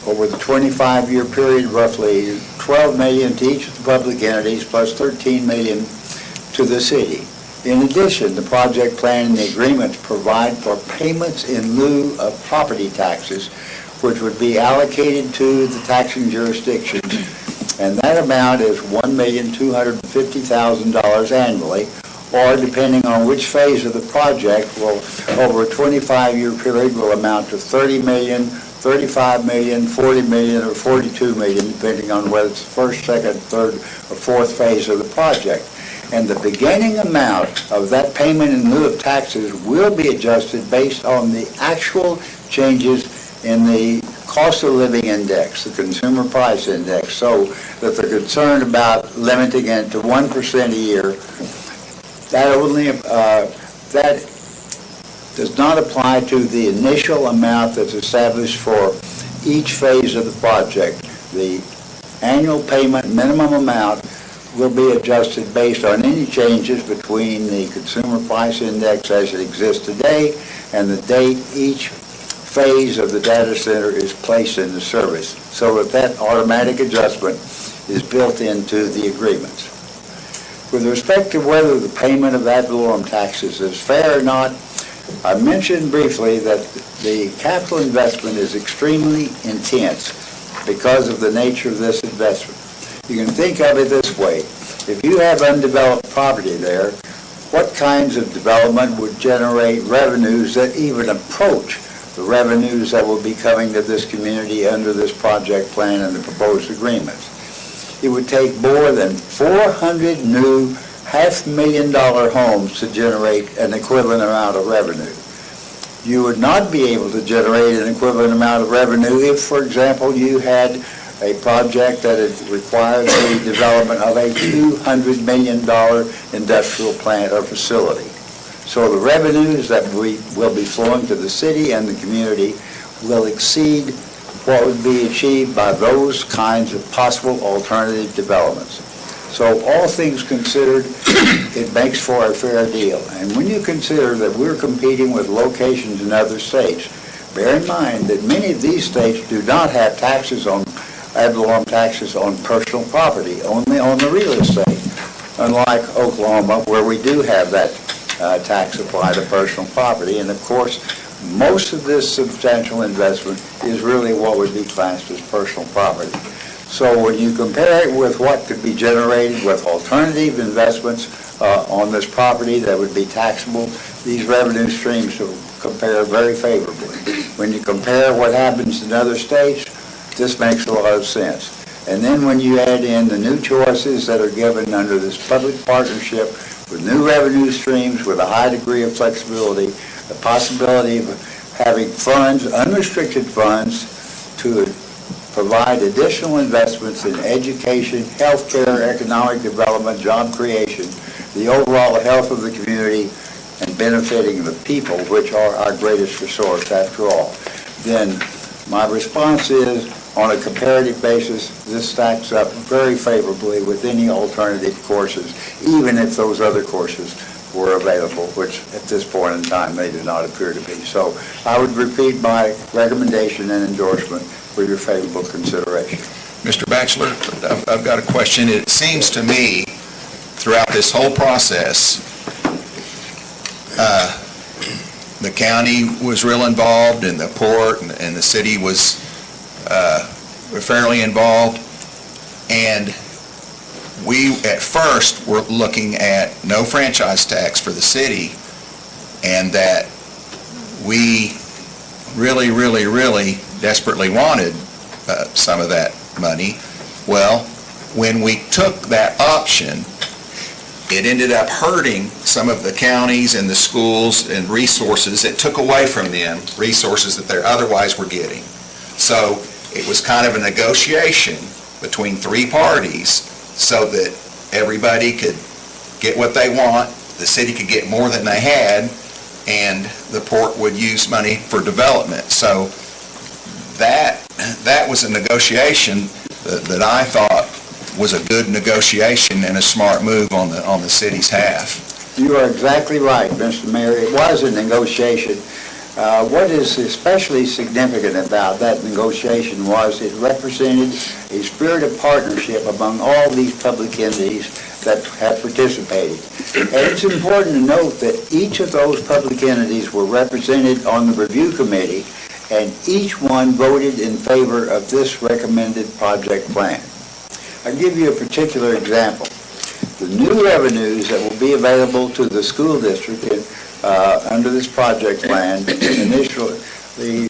over the 25-year period, roughly $12 million to each of the public entities, plus $13 million to the city. In addition, the project plan and the agreements provide for payments in lieu of property taxes, which would be allocated to the taxing jurisdictions, and that amount is $1,250,000 annually, or depending on which phase of the project will, over a 25-year period, will amount to $30 million, $35 million, $40 million, or $42 million, depending on whether it's the first, second, third, or fourth phase of the project. And the beginning amount of that payment in lieu of taxes will be adjusted based on the actual changes in the cost of living index, the consumer price index, so that they're concerned about limiting it to 1% a year. That does not apply to the initial amount that's established for each phase of the project. The annual payment minimum amount will be adjusted based on any changes between the consumer price index as it exists today and the date each phase of the data center is placed into service, so that automatic adjustment is built into the agreements. With respect to whether the payment of ad valorem taxes is fair or not, I mentioned briefly that the capital investment is extremely intense because of the nature of this investment. You can think of it this way. If you have undeveloped property there, what kinds of development would generate revenues that even approach the revenues that will be coming to this community under this project plan and the proposed agreements? It would take more than 400 new $500,000 homes to generate an equivalent amount of revenue. You would not be able to generate an equivalent amount of revenue if, for example, you had a project that required the development of a $200 million industrial plant or facility. So the revenues that will be flowing to the city and the community will exceed what would be achieved by those kinds of possible alternative developments. So all things considered, it makes for a fair deal. And when you consider that we're competing with locations in other states, bear in mind that many of these states do not have taxes on, ad valorem taxes on personal property, only on the real estate, unlike Oklahoma, where we do have that tax applied to personal property. And of course, most of this substantial investment is really what would be classed as personal property. So when you compare it with what could be generated with alternative investments on this property that would be taxable, these revenue streams will compare very favorably. When you compare what happens in other states, this makes a lot of sense. And then when you add in the new choices that are given under this public partnership with new revenue streams with a high degree of flexibility, the possibility of having funds, unrestricted funds, to provide additional investments in education, healthcare, economic development, job creation, the overall health of the community, and benefiting the people, which are our greatest resource after all, then my response is, on a comparative basis, this stacks up very favorably with any alternative courses, even if those other courses were available, which at this point in time they do not appear to be. So I would repeat my recommendation and endorsement for your favorable consideration. Mr. Batchelor, I've got a question. It seems to me throughout this whole process, the county was real involved and the port and the city was fairly involved, and we at first were looking at no franchise tax for the city, and that we really desperately wanted some of that money. Well, when we took that option, it ended up hurting some of the counties and the schools and resources. It took away from them resources that they otherwise were getting. So it was kind of a negotiation between three parties so that everybody could get what they want, the city could get more than they had, and the port would use money for development. So that was a negotiation that I thought was a good negotiation and a smart move on the city's half. You are exactly right, Mr. Mayor. It was a negotiation. What is especially significant about that negotiation was it represented a spirit of partnership among all these public entities that have participated. And it's important to note that each of those public entities were represented on the review committee, and each one voted in favor of this recommended project plan. I'll give you a particular example. The new revenues that will be available to the school district under this project plan initially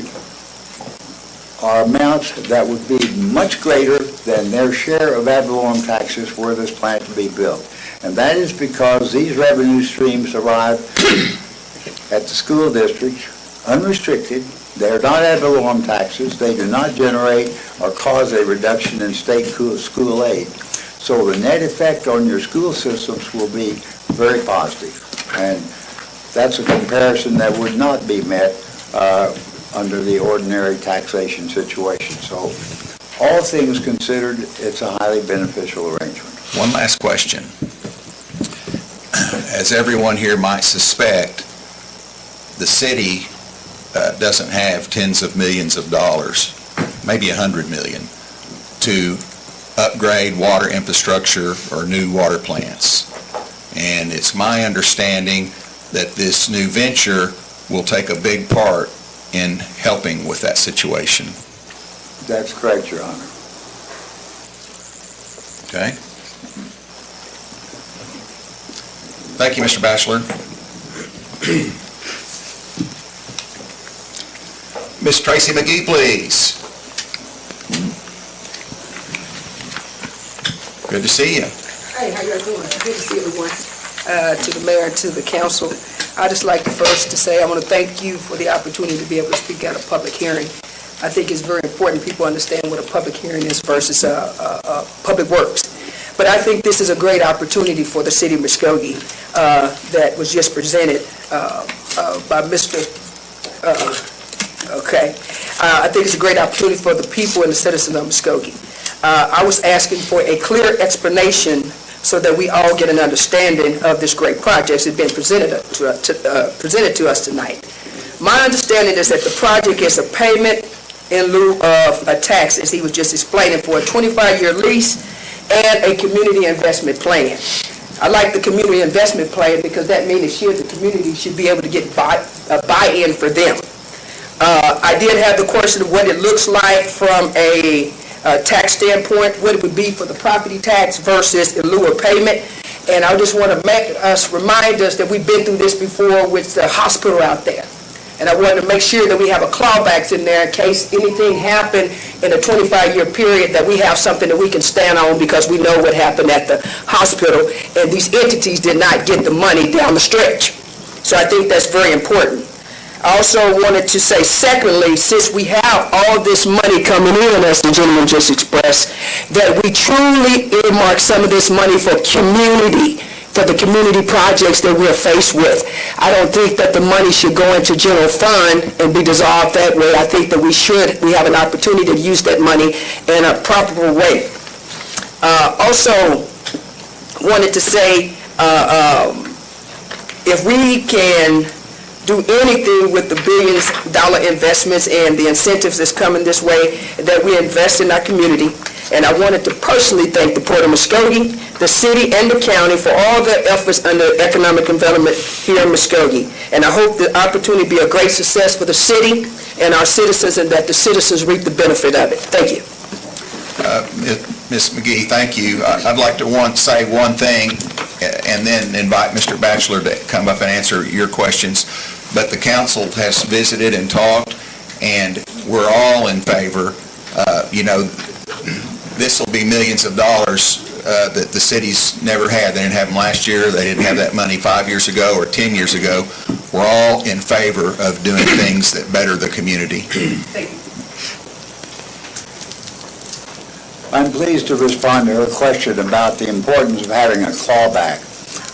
are amounts that would be much greater than their share of ad valorem taxes were this plant to be built. And that is because these revenue streams arrive at the school district unrestricted. They are not ad valorem taxes. They do not generate or cause a reduction in state school aid. So the net effect on your school systems will be very positive. And that's a comparison that would not be met under the ordinary taxation situation. So all things considered, it's a highly beneficial arrangement. One last question. As everyone here might suspect, the city doesn't have tens of millions of dollars, maybe $100 million, to upgrade water infrastructure or new water plants. And it's my understanding that this new venture will take a big part in helping with that situation. That's correct, Your Honor. Okay? Thank you, Mr. Batchelor. Ms. Tracy McGee, please. Good to see you. Hey, how y'all doing? Good to see everyone. To the mayor and to the council, I'd just like first to say I want to thank you for the opportunity to be able to speak at a public hearing. I think it's very important people understand what a public hearing is versus public works. But I think this is a great opportunity for the city of Muskogee that was just presented by Mr. I think it's a great opportunity for the people and the citizens of Muskogee. I was asking for a clear explanation so that we all get an understanding of this great project that's been presented to us tonight. My understanding is that the project is a payment in lieu of a tax, as he was just explaining, for a 25-year lease and a community investment plan. I like the community investment plan because that means the community should be able to get buy-in for them. I did have the question of what it looks like from a tax standpoint, what it would be for the property tax versus in lieu of payment. And I just want to remind us that we've been through this before with the hospital out there. And I wanted to make sure that we have a clawbacks in there in case anything happened in a 25-year period, that we have something that we can stand on because we know what happened at the hospital, and these entities did not get the money down the stretch. So I think that's very important. I also wanted to say, secondly, since we have all this money coming in, as the gentleman just expressed, that we truly earmark some of this money for the community projects that we're faced with. I don't think that the money should go into general fund and be dissolved that way. I think that we have an opportunity to use that money in a proper way. Also wanted to say, if we can do anything with the billions-dollar investments and the incentives that's coming this way, that we invest in our community. And I wanted to personally thank the Port of Muskogee, the city, and the county for all their efforts under economic development here in Muskogee. And I hope the opportunity be a great success for the city and our citizens, and that the citizens reap the benefit of it. Thank you. Ms. McGee, thank you. I'd like to say one thing and then invite Mr. Batchelor to come up and answer your questions. But the council has visited and talked, and we're all in favor. This will be millions of dollars that the cities never had. They didn't have them last year. They didn't have that money 5 years ago or 10 years ago. We're all in favor of doing things that better the community. Thank you. I'm pleased to respond to her question about the importance of having a clawback.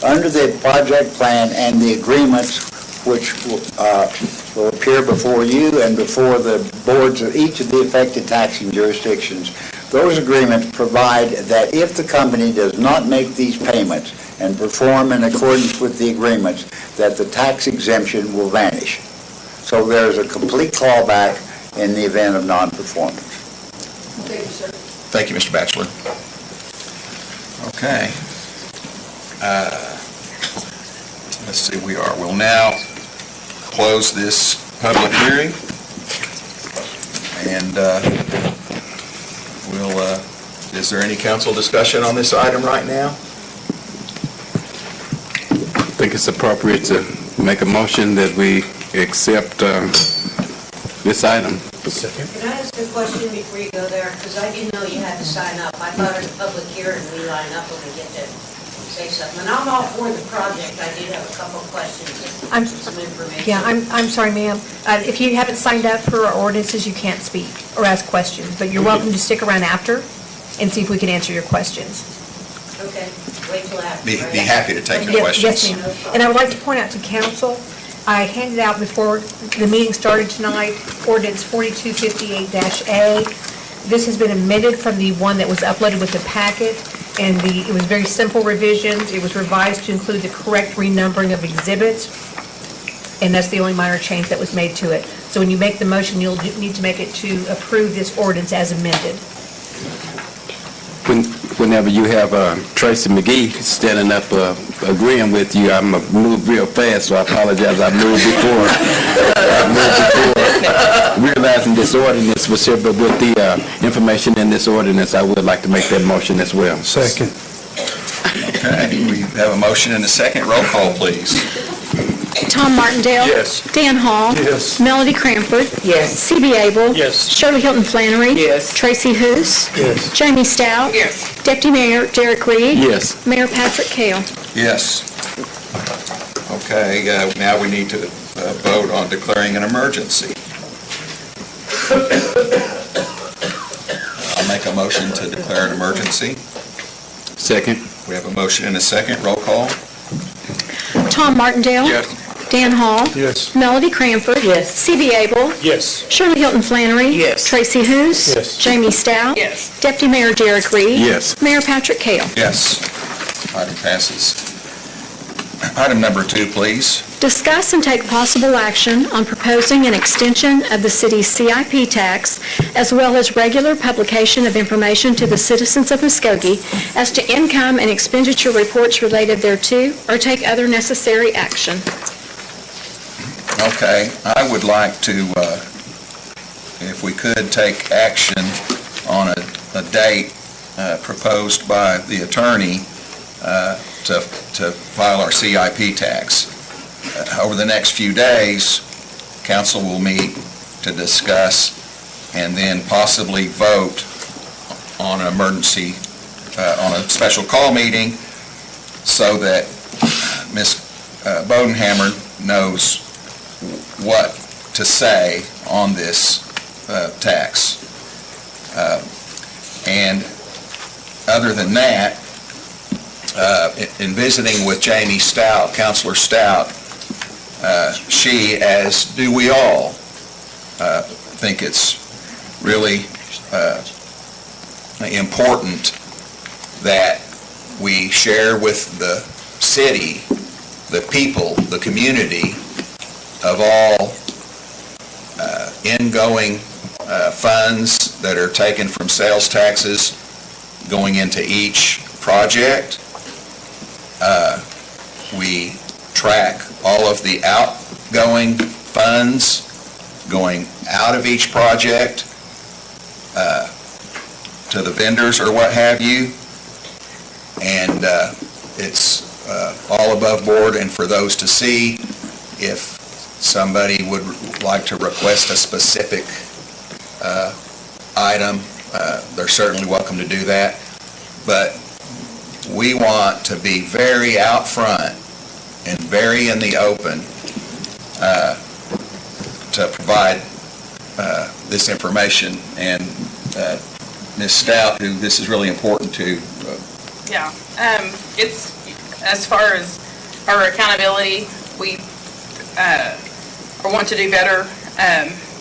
Under the project plan and the agreements which will appear before you and before the boards of each of the affected taxing jurisdictions, those agreements provide that if the company does not make these payments and perform in accordance with the agreements, that the tax exemption will vanish. So there's a complete clawback in the event of non-performance. Thank you, sir. Thank you, Mr. Batchelor. Okay. Let's see, we'll now close this public hearing, and is there any council discussion on this item right now? I think it's appropriate to make a motion that we accept this item. Can I ask a question before you go there? Because I didn't know you had to sign up. I thought at a public hearing we line up when we get to say something. And I'm all for the project. I did have a couple of questions, some information. Yeah, I'm sorry, ma'am. If you haven't signed up for our ordinances, you can't speak or ask questions, but you're welcome to stick around after and see if we can answer your questions. Okay, wait till after. Be happy to take your Yes, questions. ma'am. And I would like to point out to council, I handed out before the meeting started tonight, ordinance 4258-A. This has been amended from the one that was uploaded with the packet, and it was very simple revisions. It was revised to include the correct renumbering of exhibits, and that's the only minor change that was made to it. So when you make the motion, you'll need to make it to approve this ordinance as amended. Whenever you have Tracy McGee standing up agreeing with you, I'm moved real fast, so I apologize. I moved before. Realizing this ordinance was here, but with the information in this ordinance, I would like to make that motion as well. Second. Okay. Okay, we have a motion and a second. Roll call, please. Tom Martindale? Yes. Dan Hall? Yes. Melody Cranford? Yes. C.B. Abel? Yes. Shirley Hilton Flannery? Yes. Tracy Hous? Yes. Jamie Stout? Yes. Deputy Mayor Derek Reed? Yes. Mayor Patrick Kell? Yes. Okay, now we need to vote on declaring an emergency. I'll make a motion to declare an emergency. Second. We have a motion and a second. Roll call. Tom Martindale? Yes. Dan Hall? Yes. Melody Cranford? Yes. C.B. Abel? Yes. Shirley Hilton Flannery? Yes. Tracy Hous? Yes. Jamie Stout? Yes. Deputy Mayor Derek Reed? Yes. Mayor Patrick Kell? Yes. Item passes. Item number 2, please. Discuss and take possible action on proposing an extension of the city's CIP tax, as well as regular publication of information to the citizens of Muskogee as to income and expenditure reports related thereto, or take other necessary action. Okay, I would like to, if we could, take action on a date proposed by the attorney to file our CIP tax. Over the next few days, council will meet to discuss and then possibly vote on an emergency, on a special call meeting so that Ms. Bodenhammer knows what to say on this tax. And other than that, in visiting with Jamie Stout, Councilor Stout, she, as do we all, think it's really important that we share with the city, the people, the community of all ingoing funds that are taken from sales taxes going into each project. We track all of the outgoing funds going out of each project to the vendors or what have you. And it's all above board and for those to see. If somebody would like to request a specific item, they're certainly welcome to do that. But we want to be very out front and very in the open to provide this information. And Ms. Stout, who this is really important to. Yeah, it's, as far as our accountability, we want to do better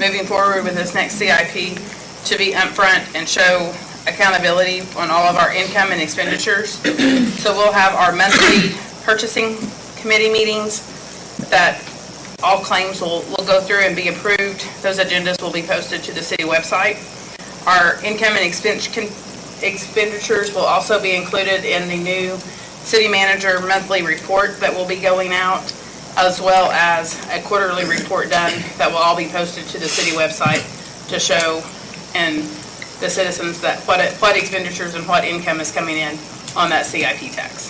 moving forward with this next CIP to be upfront and show accountability on all of our income and expenditures. So we'll have our monthly purchasing committee meetings that all claims will go through and be approved. Those agendas will be posted to the city website. Our income and expenditures will also be included in the new city manager monthly report that will be going out, as well as a quarterly report done that will all be posted to the city website to show and the citizens that what expenditures and what income is coming in on that CIP tax.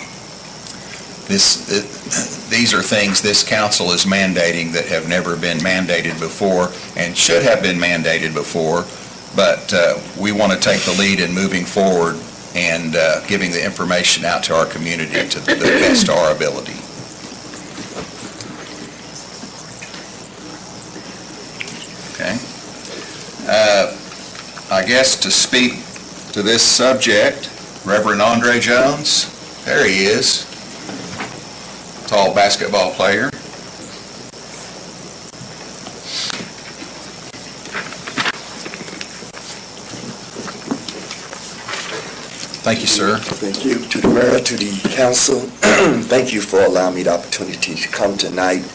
These are things this council is mandating that have never been mandated before and should have been mandated before, but we want to take the lead in moving forward and giving the information out to our community to the best of our ability. Okay. I guess to speak to this subject, Reverend Andre Jones, there he is, tall basketball player. Thank you, sir. Thank you to the mayor, to the council. Thank you for allowing me the opportunity to come tonight.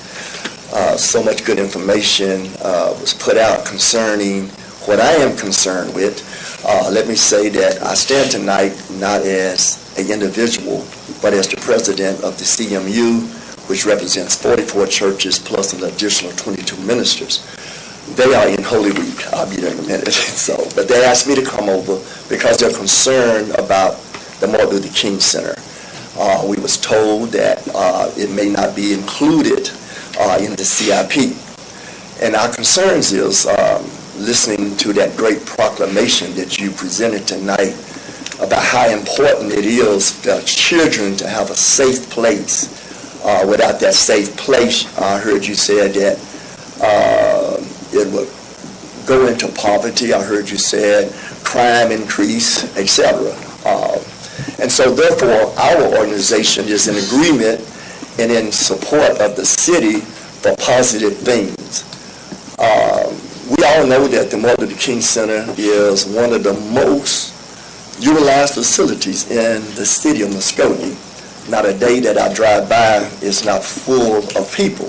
So much good information was put out concerning what I am concerned with. Let me say that I stand tonight not as an individual, but as the president of the CMU, which represents 44 churches plus an additional 22 ministers. They are in Holy Week. I'll be there in a minute. But they asked me to come over because they're concerned about the Martin Luther King Center. We was told that it may not be included in the CIP. And our concerns is listening to that great proclamation that you presented tonight about how important it is for children to have a safe place. Without that safe place, I heard you said that it would go into poverty. I heard you said crime increase, etc. And so therefore, our organization is in agreement and in support of the city for positive things. We all know that the Martin Luther King Center is one of the most utilized facilities in the city of Muskogee. Not a day that I drive by is not full of people.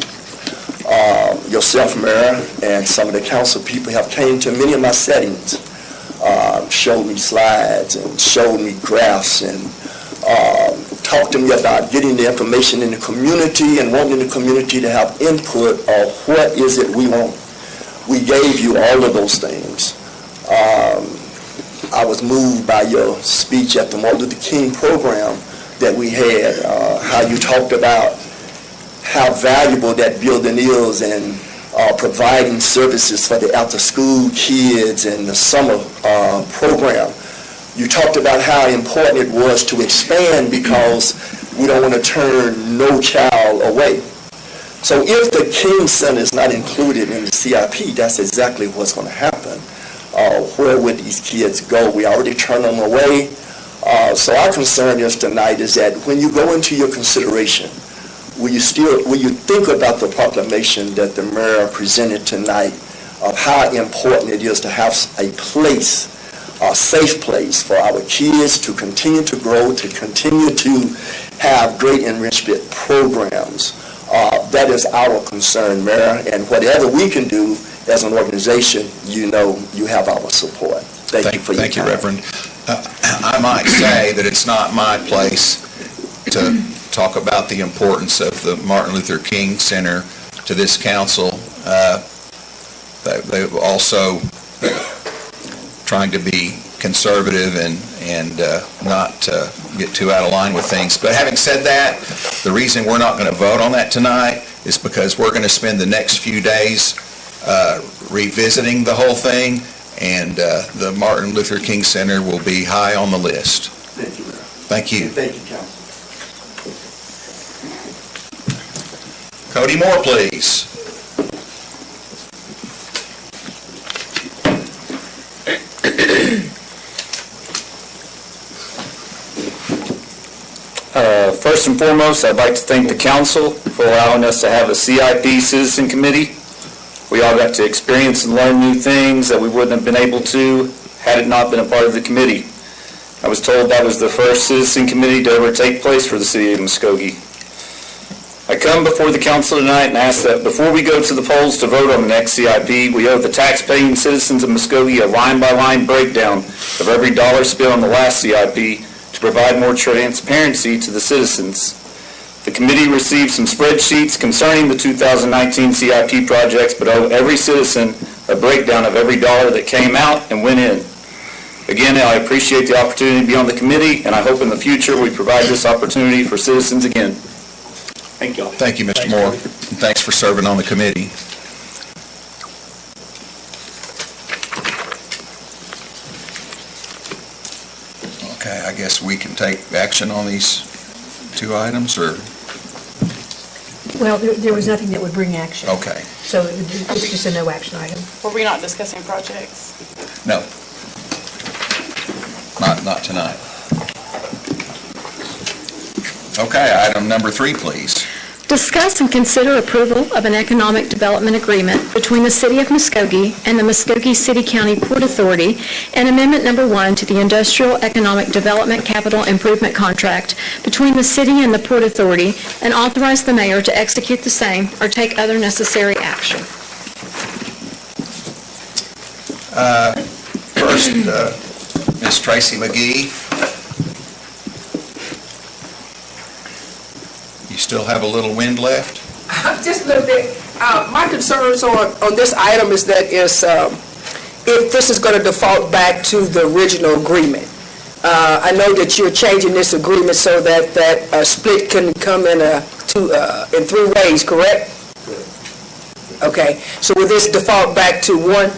Yourself, Mayor, and some of the council people have came to many of my settings, showed me slides and showed me graphs and talked to me about getting the information in the community and wanting the community to have input of what is it we want. We gave you all of those things. I was moved by your speech at the Martin Luther King program that we had, how you talked about how valuable that building is and providing services for the after-school kids and the summer program. You talked about how important it was to expand because we don't want to turn no child away. So if the King Center is not included in the CIP, that's exactly what's going to happen. Where would these kids go? We already turned them away. So our concern is tonight is that when you go into your consideration, will you think about the proclamation that the mayor presented tonight of how important it is to have a place, a safe place for our kids to continue to grow, to continue to have great enrichment programs. That is our concern, Mayor, and whatever we can do as an organization, you know you have our support. Thank you for your time. Thank you, Reverend. I might say that it's not my place to talk about the importance of the Martin Luther King Center to this council. They're also trying to be conservative and not get too out of line with things. But having said that, the reason we're not going to vote on that tonight is because we're going to spend the next few days revisiting the whole thing, and the Martin Luther King Center will be high on the list. Thank you, Mayor. Thank you. Thank you, Council. Cody Moore, please. First and foremost, I'd like to thank the council for allowing us to have a CIP citizen committee. We all got to experience and learn new things that we wouldn't have been able to had it not been a part of the committee. I was told that was the first citizen committee to ever take place for the city of Muskogee. I come before the council tonight and ask that before we go to the polls to vote on the next CIP, we owe the tax-paying citizens of Muskogee a line-by-line breakdown of every dollar spent on the last CIP to provide more transparency to the citizens. The committee received some spreadsheets concerning the 2019 CIP projects, but owe every citizen a breakdown of every dollar that came out and went in. Again, I appreciate the opportunity to be on the committee, and I hope in the future we provide this opportunity for citizens again. Thank you all. Thank you, Mr. Moore. And thanks for serving on the committee. Okay, I guess we can take action on these two items, or? Well, there was nothing that would bring action. Okay. So it's just a no action item. Were we not discussing projects? No. Not tonight. Okay, item number 3, please. Discuss and consider approval of an economic development agreement between the City of Muskogee and the Muskogee City-County Port Authority and Amendment Number 1 to the Industrial Economic Development Capital Improvement Contract between the City and the Port Authority, and authorize the mayor to execute the same or take other necessary action. First, Ms. Tracy McGee. You still have a little wind left? Just a little bit. My concerns on this item is that if this is going to default back to the original agreement, I know that you're changing this agreement so that a split can come in in 3 ways, correct? Okay, so will this default back to 1?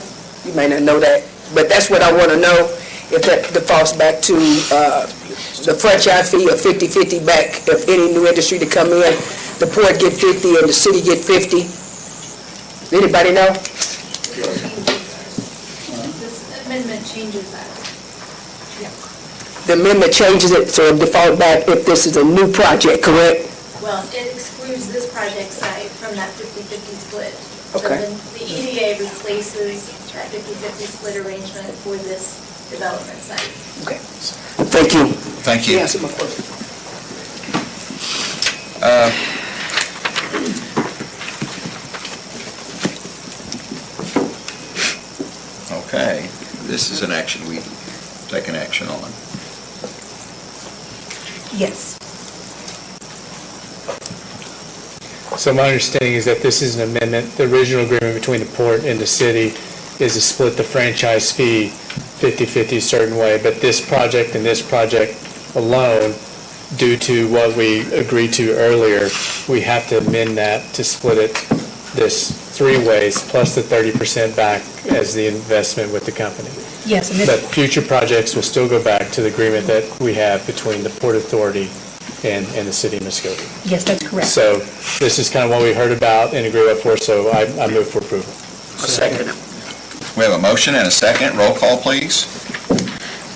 You may not know that, but that's what I want to know, if that defaults back to the franchise fee of 50/50 back, if any new industry to come in, the port get 50 and the city get 50. Anybody know? This amendment changes that. The amendment changes it, so it default back if this is a new project, correct? Well, it excludes this project site from that 50/50 split. Okay. So then the EDA replaces that 50/50 split arrangement for this development site. Okay. Thank you. Thank you. Answer my question. Okay, this is an action we take an action on. Yes. So my understanding is that this is an amendment. The original agreement between the port and the city is to split the franchise fee 50/50 a certain way, but this project and this project alone, due to what we agreed to earlier, we have to amend that to split it this 3 ways, plus the 30% back as the investment with the company. Yes, and But this, future projects will still go back to the agreement that we have between the Port Authority and the city of Muskogee. yes, that's correct. So this is kind of what we heard about and agreed up for, so I move for approval. Second. We have a motion and a second. Roll call, please.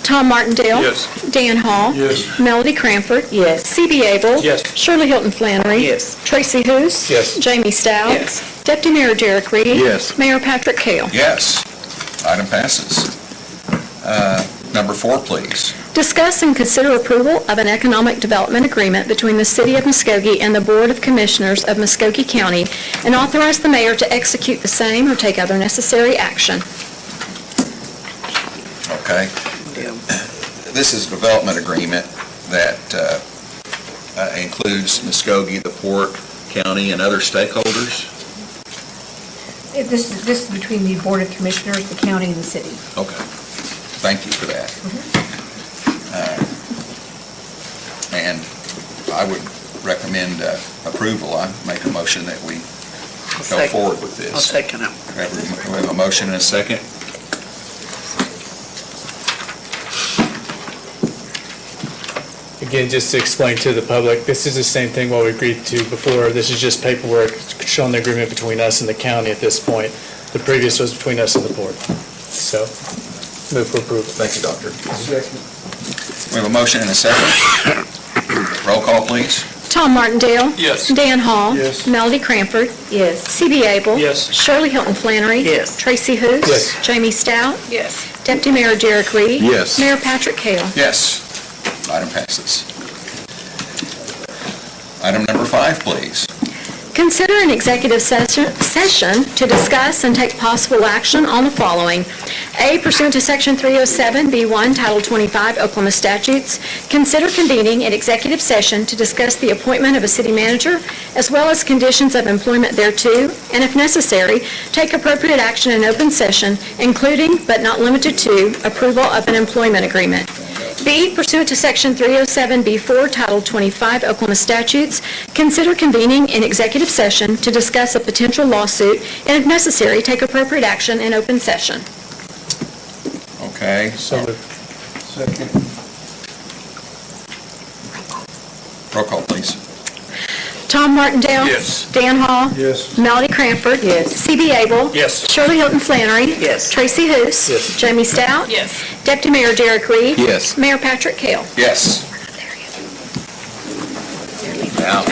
Tom Martindale? Yes. Dan Hall? Yes. Melody Cranford? Yes. C.B. Abel? Yes. Shirley Hilton Flannery? Yes. Tracy Hous? Yes. Jamie Stout? Yes. Deputy Mayor Derek Reed? Yes. Mayor Patrick Kell? Yes. Item passes. Number 4, please. Discuss and consider approval of an economic development agreement between the City of Muskogee and the Board of Commissioners of Muskogee County, and authorize the mayor to execute the same or take other necessary action. Okay. This is a development agreement that includes Muskogee, the port, county, and other stakeholders. This is between the Board of Commissioners, the county, and the city. Okay. Thank you for that. And I would recommend approval. I make a motion that we go forward with this. I'll second it. We have a motion and a second. Again, just to explain to the public, this is the same thing what we agreed to before. This is just paperwork showing the agreement between us and the county at this point. The previous was between us and the port. So, move for approval. Thank you, Doctor. We have a motion and a second. Roll call, please. Tom Martindale? Yes. Dan Hall? Yes. Melody Cranford? Yes. C.B. Abel? Yes. Shirley Hilton Flannery? Yes. Tracy Hous? Yes. Jamie Stout? Yes. Deputy Mayor Derek Reed? Yes. Mayor Patrick Kell? Yes. Item passes. Item number 5, please. Consider an executive session to discuss and take possible action on the following. A, pursuant to Section 307B1, Title 25 Oklahoma statutes, consider convening an executive session to discuss the appointment of a city manager as well as conditions of employment thereto, and if necessary, take appropriate action in open session, including but not limited to approval of an employment agreement. B, pursuant to Section 307B4, Title 25 Oklahoma statutes, consider convening an executive session to discuss a potential lawsuit, and if necessary, take appropriate action in open session. Okay. So moved. Second. Roll call, please. Tom Martindale? Yes. Dan Hall? Yes. Melody Cranford? Yes. C.B. Abel? Yes. Shirley Hilton Flannery? Yes. Tracy Hous? Yes. Jamie Stout? Yes. Deputy Mayor Derek Reed? Yes. Mayor Patrick Kell? Yes. Now,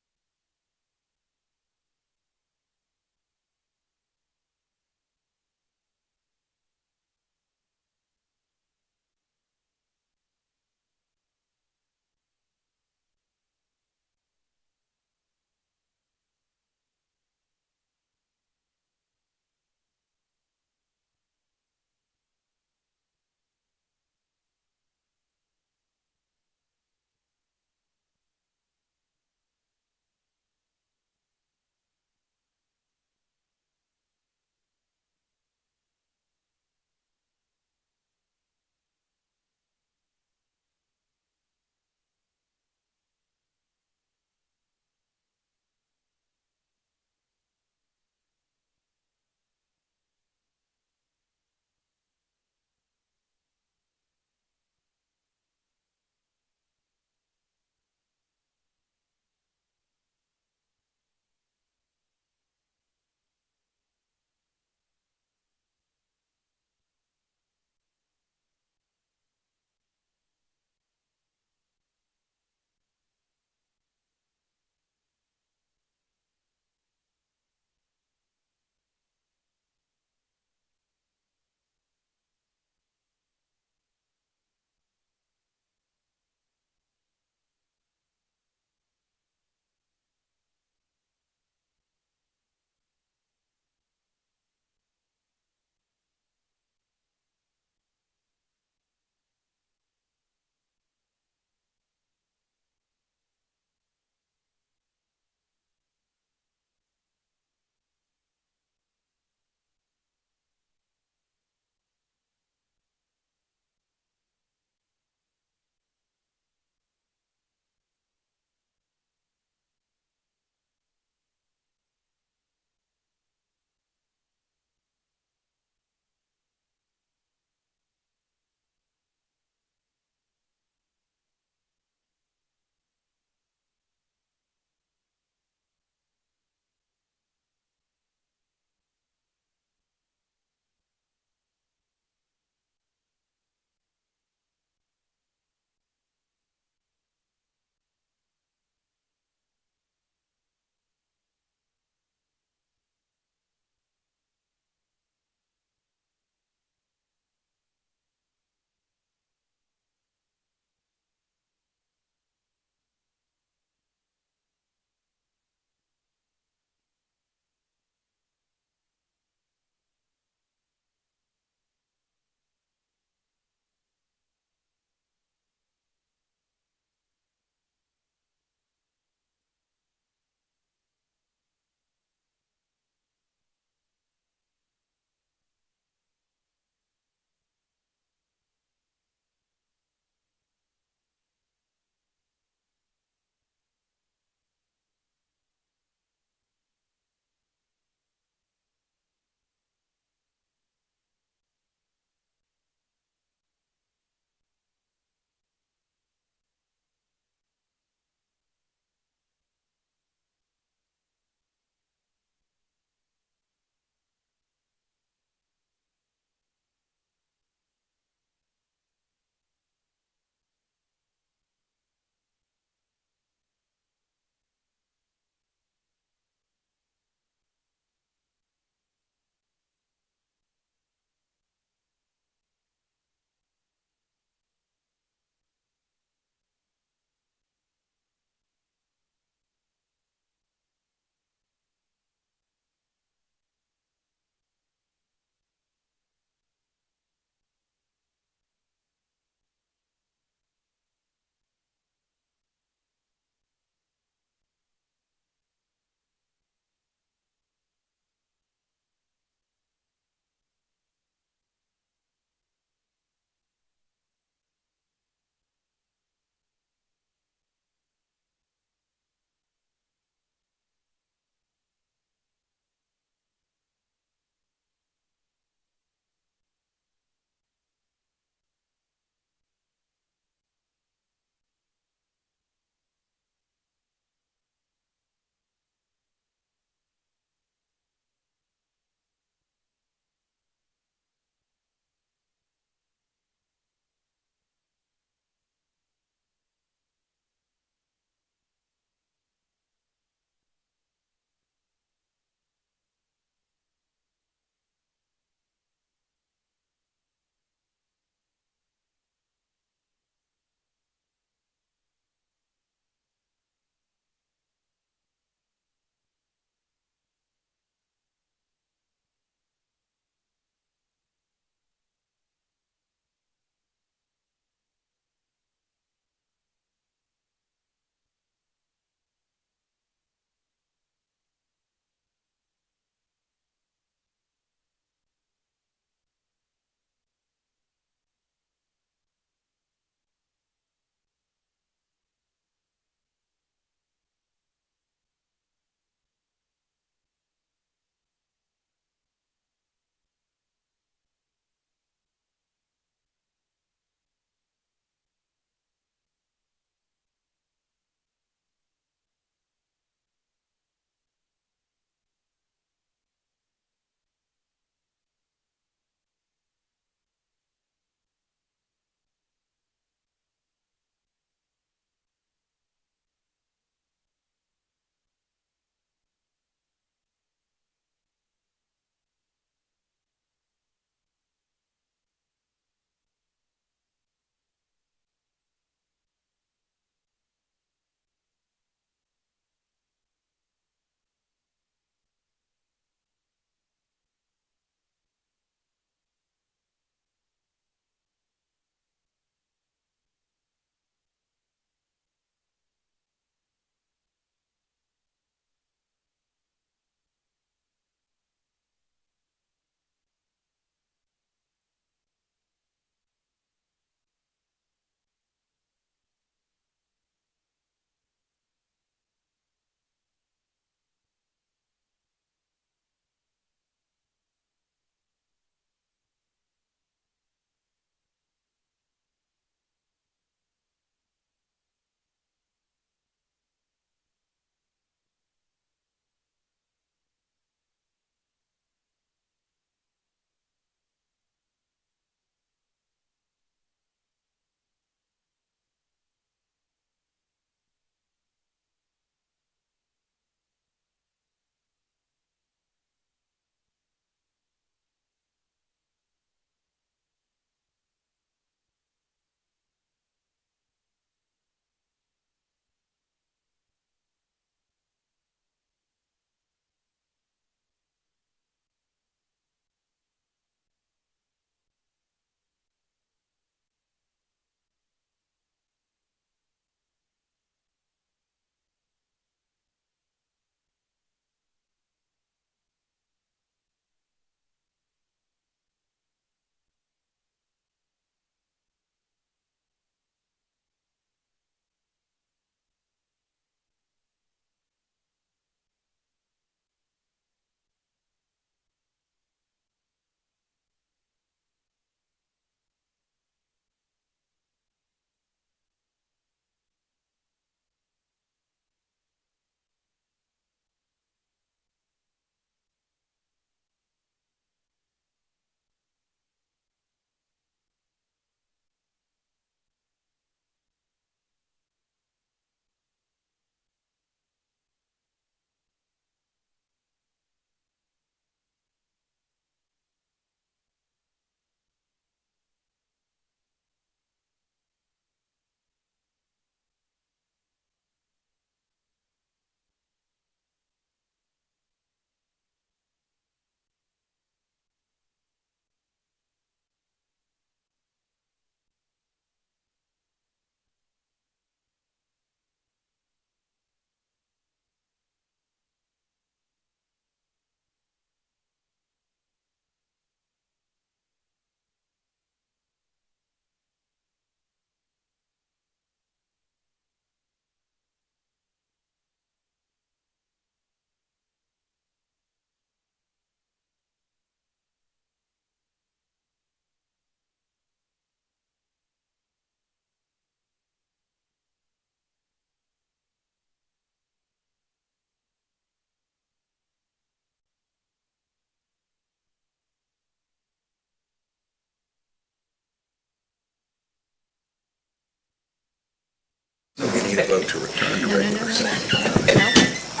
We need a vote to return to regular session.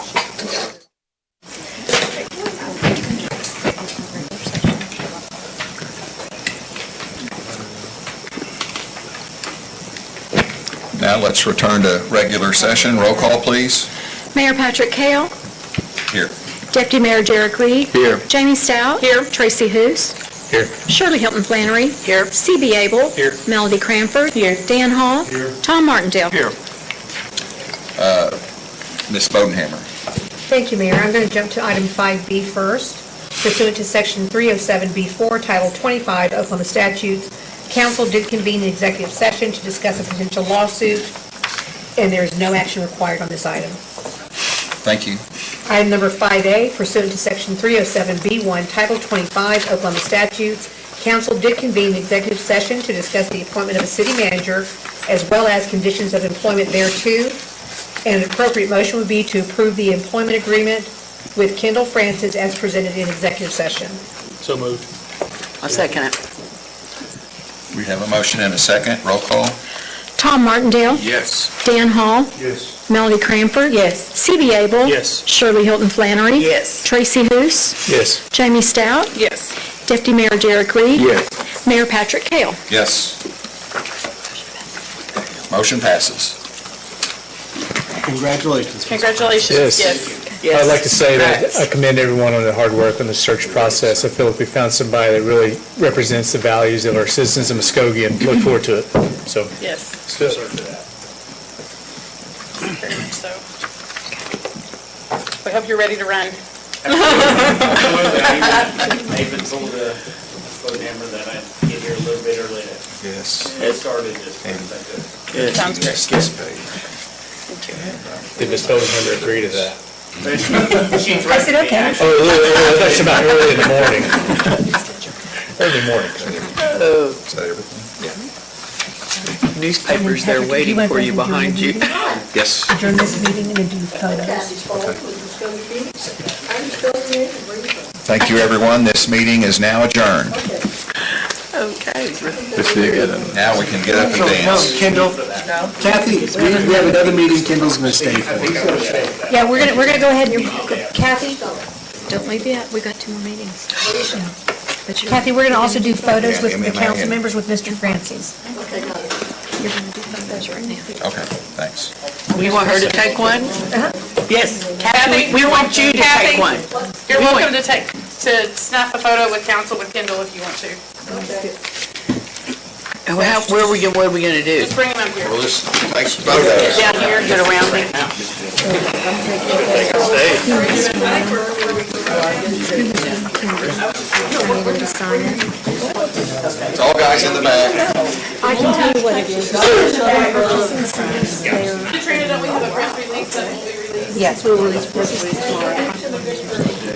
Now let's return to regular session. Roll call, please. Mayor Patrick Kell. Here. Deputy Mayor Derek Reed. Here. Jamie Stout. Here. Tracy Hoos. Here. Shirley Hilton Flannery. Here. C.B. Abel. Here. Melody Cranford. Here. Dan Hall. Here. Tom Martindale. Here. Ms. Bodenhammer. Thank you, Mayor. I'm going to jump to item 5B first. Pursuant to Section 307B4, Title 25 Oklahoma statutes, council did convene an executive session to discuss a potential lawsuit, and there is no action required on this item. Thank you. Item number 5A, pursuant to Section 307B1, Title 25 Oklahoma statutes, council did convene an executive session to discuss the appointment of a city manager as well as conditions of employment thereto. And an appropriate motion would be to approve the employment agreement with Kendall Francis as presented in executive session. So moved. I'll second it. We have a motion and a second. Roll call. Tom Martindale. Yes. Dan Hall. Yes. Melody Cranford. Yes. C.B. Abel. Yes. Shirley Hilton Flannery. Yes. Tracy Hoos. Yes. Jamie Stout. Yes. Deputy Mayor Derek Reed. Yes. Mayor Patrick Kell. Yes. Motion passes. Congratulations. Congratulations. Yes. I'd like to say that I commend everyone on the hard work on the search process. I feel like we found somebody that really represents the values of our citizens in Muskogee and look forward to it. So, Yes. let's do it. Very much so. We hope you're ready to run. Nathan told Bodenhammer that I'd get here a little bit early to Yes. get started this time. Sounds great. Skip page. Did Ms. Bodenhammer agree to that? She I said, okay. Oh, that's about early in the morning. Early morning. Is that everything? Newspapers there waiting for you behind you. Yes. Adjourn this meeting and then do photos. Thank you, everyone. This meeting is now adjourned. Okay. Now we can get up and dance. Kendall, Kathy, we have another meeting Kendall's going to stay for. Yeah, we're gonna go ahead and, Kathy, Don't leave yet. We've got 2 more meetings. But Kathy, we're gonna also do photos with the MMA council and- members with Mr. Francis. you're going to do photos right now. Okay, thanks. You want her to take one? Yes. Kathy, We want you to Kathy, take one. You're We want- welcome to snap a photo with council with Kendall if you want to. What are we going to do? Just bring him up here. We'll just take photos. Down here, get around me. It's all guys in the back. I can tell you what it is. Katrina, don't we have a press release that will be released? Yes, we'll release press release tomorrow.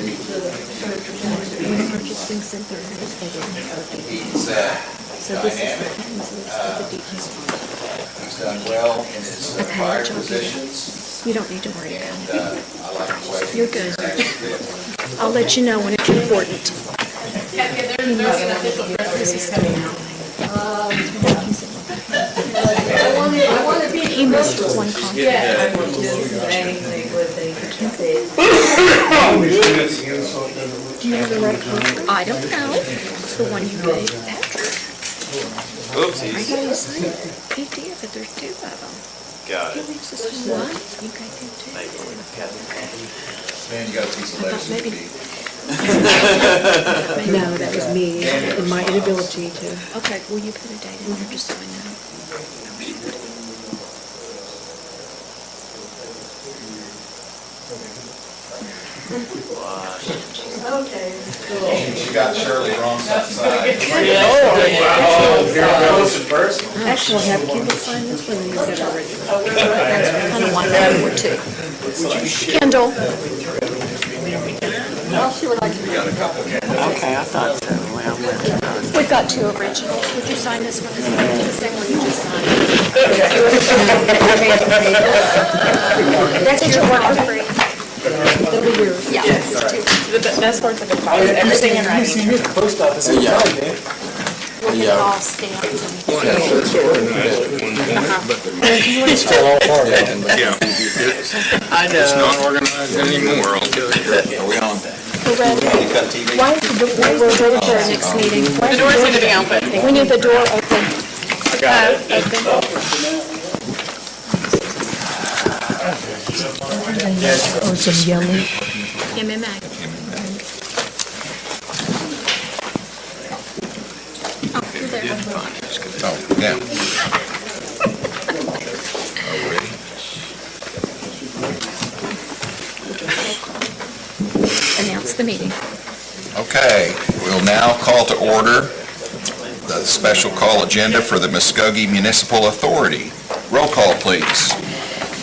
He's done well in his prior positions. You don't need to worry about it. I like the way You're good. I'll let you know when it's important. Kathy, there's an official press release coming out. He missed one call. Do you have the right copy? I don't know. It's the one you gave Patrick. I know you signed it. He did, but there's 2 of them. Got He it. leaves this one. What? You got them too. Man, you got a piece of I thought legacy to maybe- be. No, that was me and my inability to. Okay, will you put a date in there just so I know? You got Shirley wrong side. Actually, I'll have Kendall sign this one and you'll get it original. That's kind of one that or 2. Kendall. Okay, I thought so. Well, We've got 2 originals. Would you sign this one? The same one you just signed. That's it, your work for free. Yeah. The best part of the file is everything in writing. Post office. We'll get it all stamped. but it's still all part of it. Yeah. I know. It's not organized anymore, I'll tell you. Are we on? We're ready. Why is the door, we're ready for our next meeting? The door's going to be open. We need the door open. Oh, some yellow. MMA. Oh, you're there. Oh, yeah. Already? Announce the meeting. Okay, we'll now call to order the special call agenda for the Muskogee Municipal Authority. Roll call, please.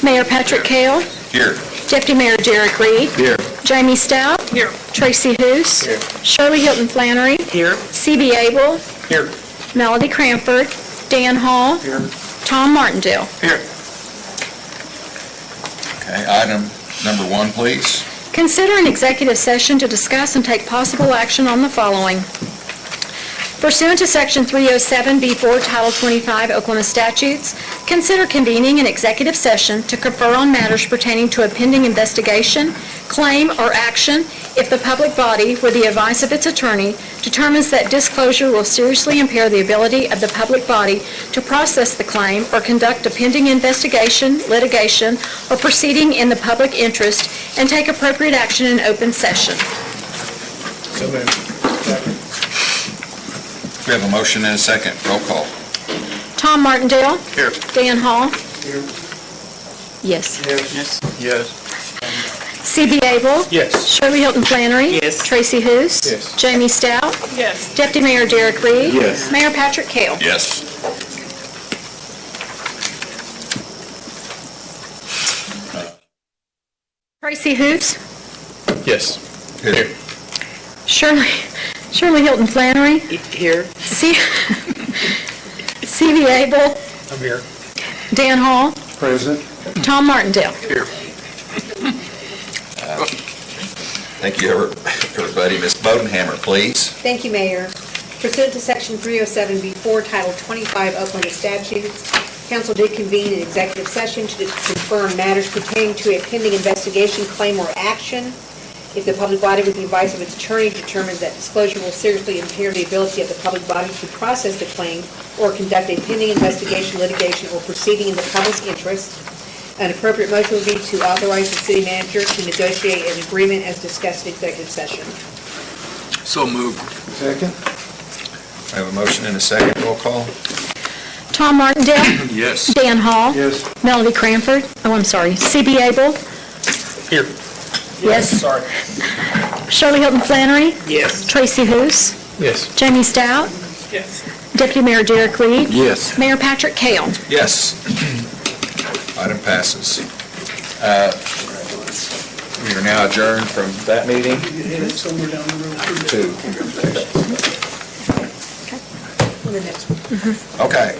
Mayor Patrick Kale. Here. Deputy Mayor Derek Reed. Here. Jamie Stout. Here. Tracy Hoos. Here. Shirley Hilton Flannery. Here. C.B. Abel. Here. Melody Cranford. Dan Hall. Here. Tom Martindale. Here. Okay, item number 1, please. Consider an executive session to discuss and take possible action on the following. Pursuant to Section 307B4, Title 25 Oklahoma statutes, consider convening an executive session to confer on matters pertaining to a pending investigation, claim, or action if the public body, with the advice of its attorney, determines that disclosure will seriously impair the ability of the public body to process the claim or conduct a pending investigation, litigation, or proceeding in the public interest, and take appropriate action in open session. So moved. We have a motion and a second. Roll call. Tom Martindale. Here. Dan Hall. Here. Yes. Yes. Yes. C.B. Abel. Yes. Shirley Hilton Flannery. Yes. Tracy Hoos. Yes. Jamie Stout. Yes. Deputy Mayor Derek Reed. Yes. Mayor Patrick Kale. Yes. Tracy Hoos. Yes. Here. Shirley Hilton Flannery. Here. C.B. Abel. I'm here. Dan Hall. Present. Tom Martindale. Here. Thank you, everybody. Ms. Bodenhammer, please. Thank you, Mayor. Pursuant to Section 307B4, Title 25 Oklahoma statutes, council did convene an executive session to confirm matters pertaining to a pending investigation, claim, or action if the public body, with the advice of its attorney, determines that disclosure will seriously impair the ability of the public body to process the claim or conduct a pending investigation, litigation, or proceeding in the public interest. An appropriate motion would be to authorize the city manager to negotiate an agreement as discussed in executive session. So moved. Second. I have a motion and a second. Roll call. Tom Martindale. Yes. Dan Hall. Yes. Melody Cranford. Oh, I'm sorry. C.B. Abel. Here. Yes. Sorry. Shirley Hilton Flannery. Yes. Tracy Hoos. Yes. Jamie Stout. Yes. Deputy Mayor Derek Reed. Yes. Mayor Patrick Kale. Yes. Item passes. We are now adjourned from that meeting Somewhere down the road. to... On the next one. Okay.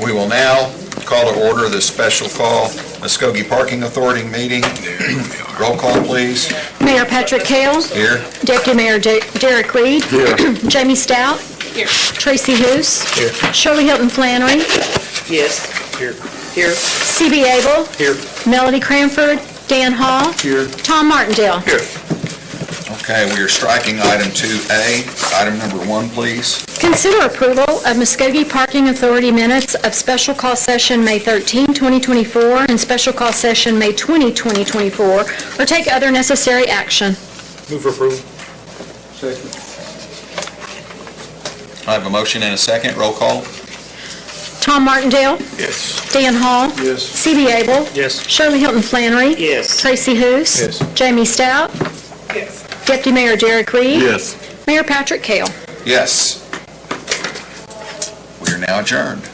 We will now call to order the special call Muskogee Parking Authority meeting. Roll call, please. Mayor Patrick Kale. Here. Deputy Mayor Derek Reed. Here. Jamie Stout. Here. Tracy Hoos. Here. Shirley Hilton Flannery. Yes. Here. Here. C.B. Abel. Here. Melody Cranford. Dan Hall. Here. Tom Martindale. Here. Okay, we are striking item 2A. Item number 1, please. Consider approval of Muskogee Parking Authority minutes of special call session May 13, 2024, and special call session May 20, 2024, or take other necessary action. Move for approval. Second. I have a motion and a second. Roll call. Tom Martindale. Yes. Dan Hall. Yes. C.B. Abel. Yes. Shirley Hilton Flannery. Yes. Tracy Hoos. Yes. Jamie Stout. Yes. Deputy Mayor Derek Reed. Yes. Mayor Patrick Kale. Yes. We are now adjourned.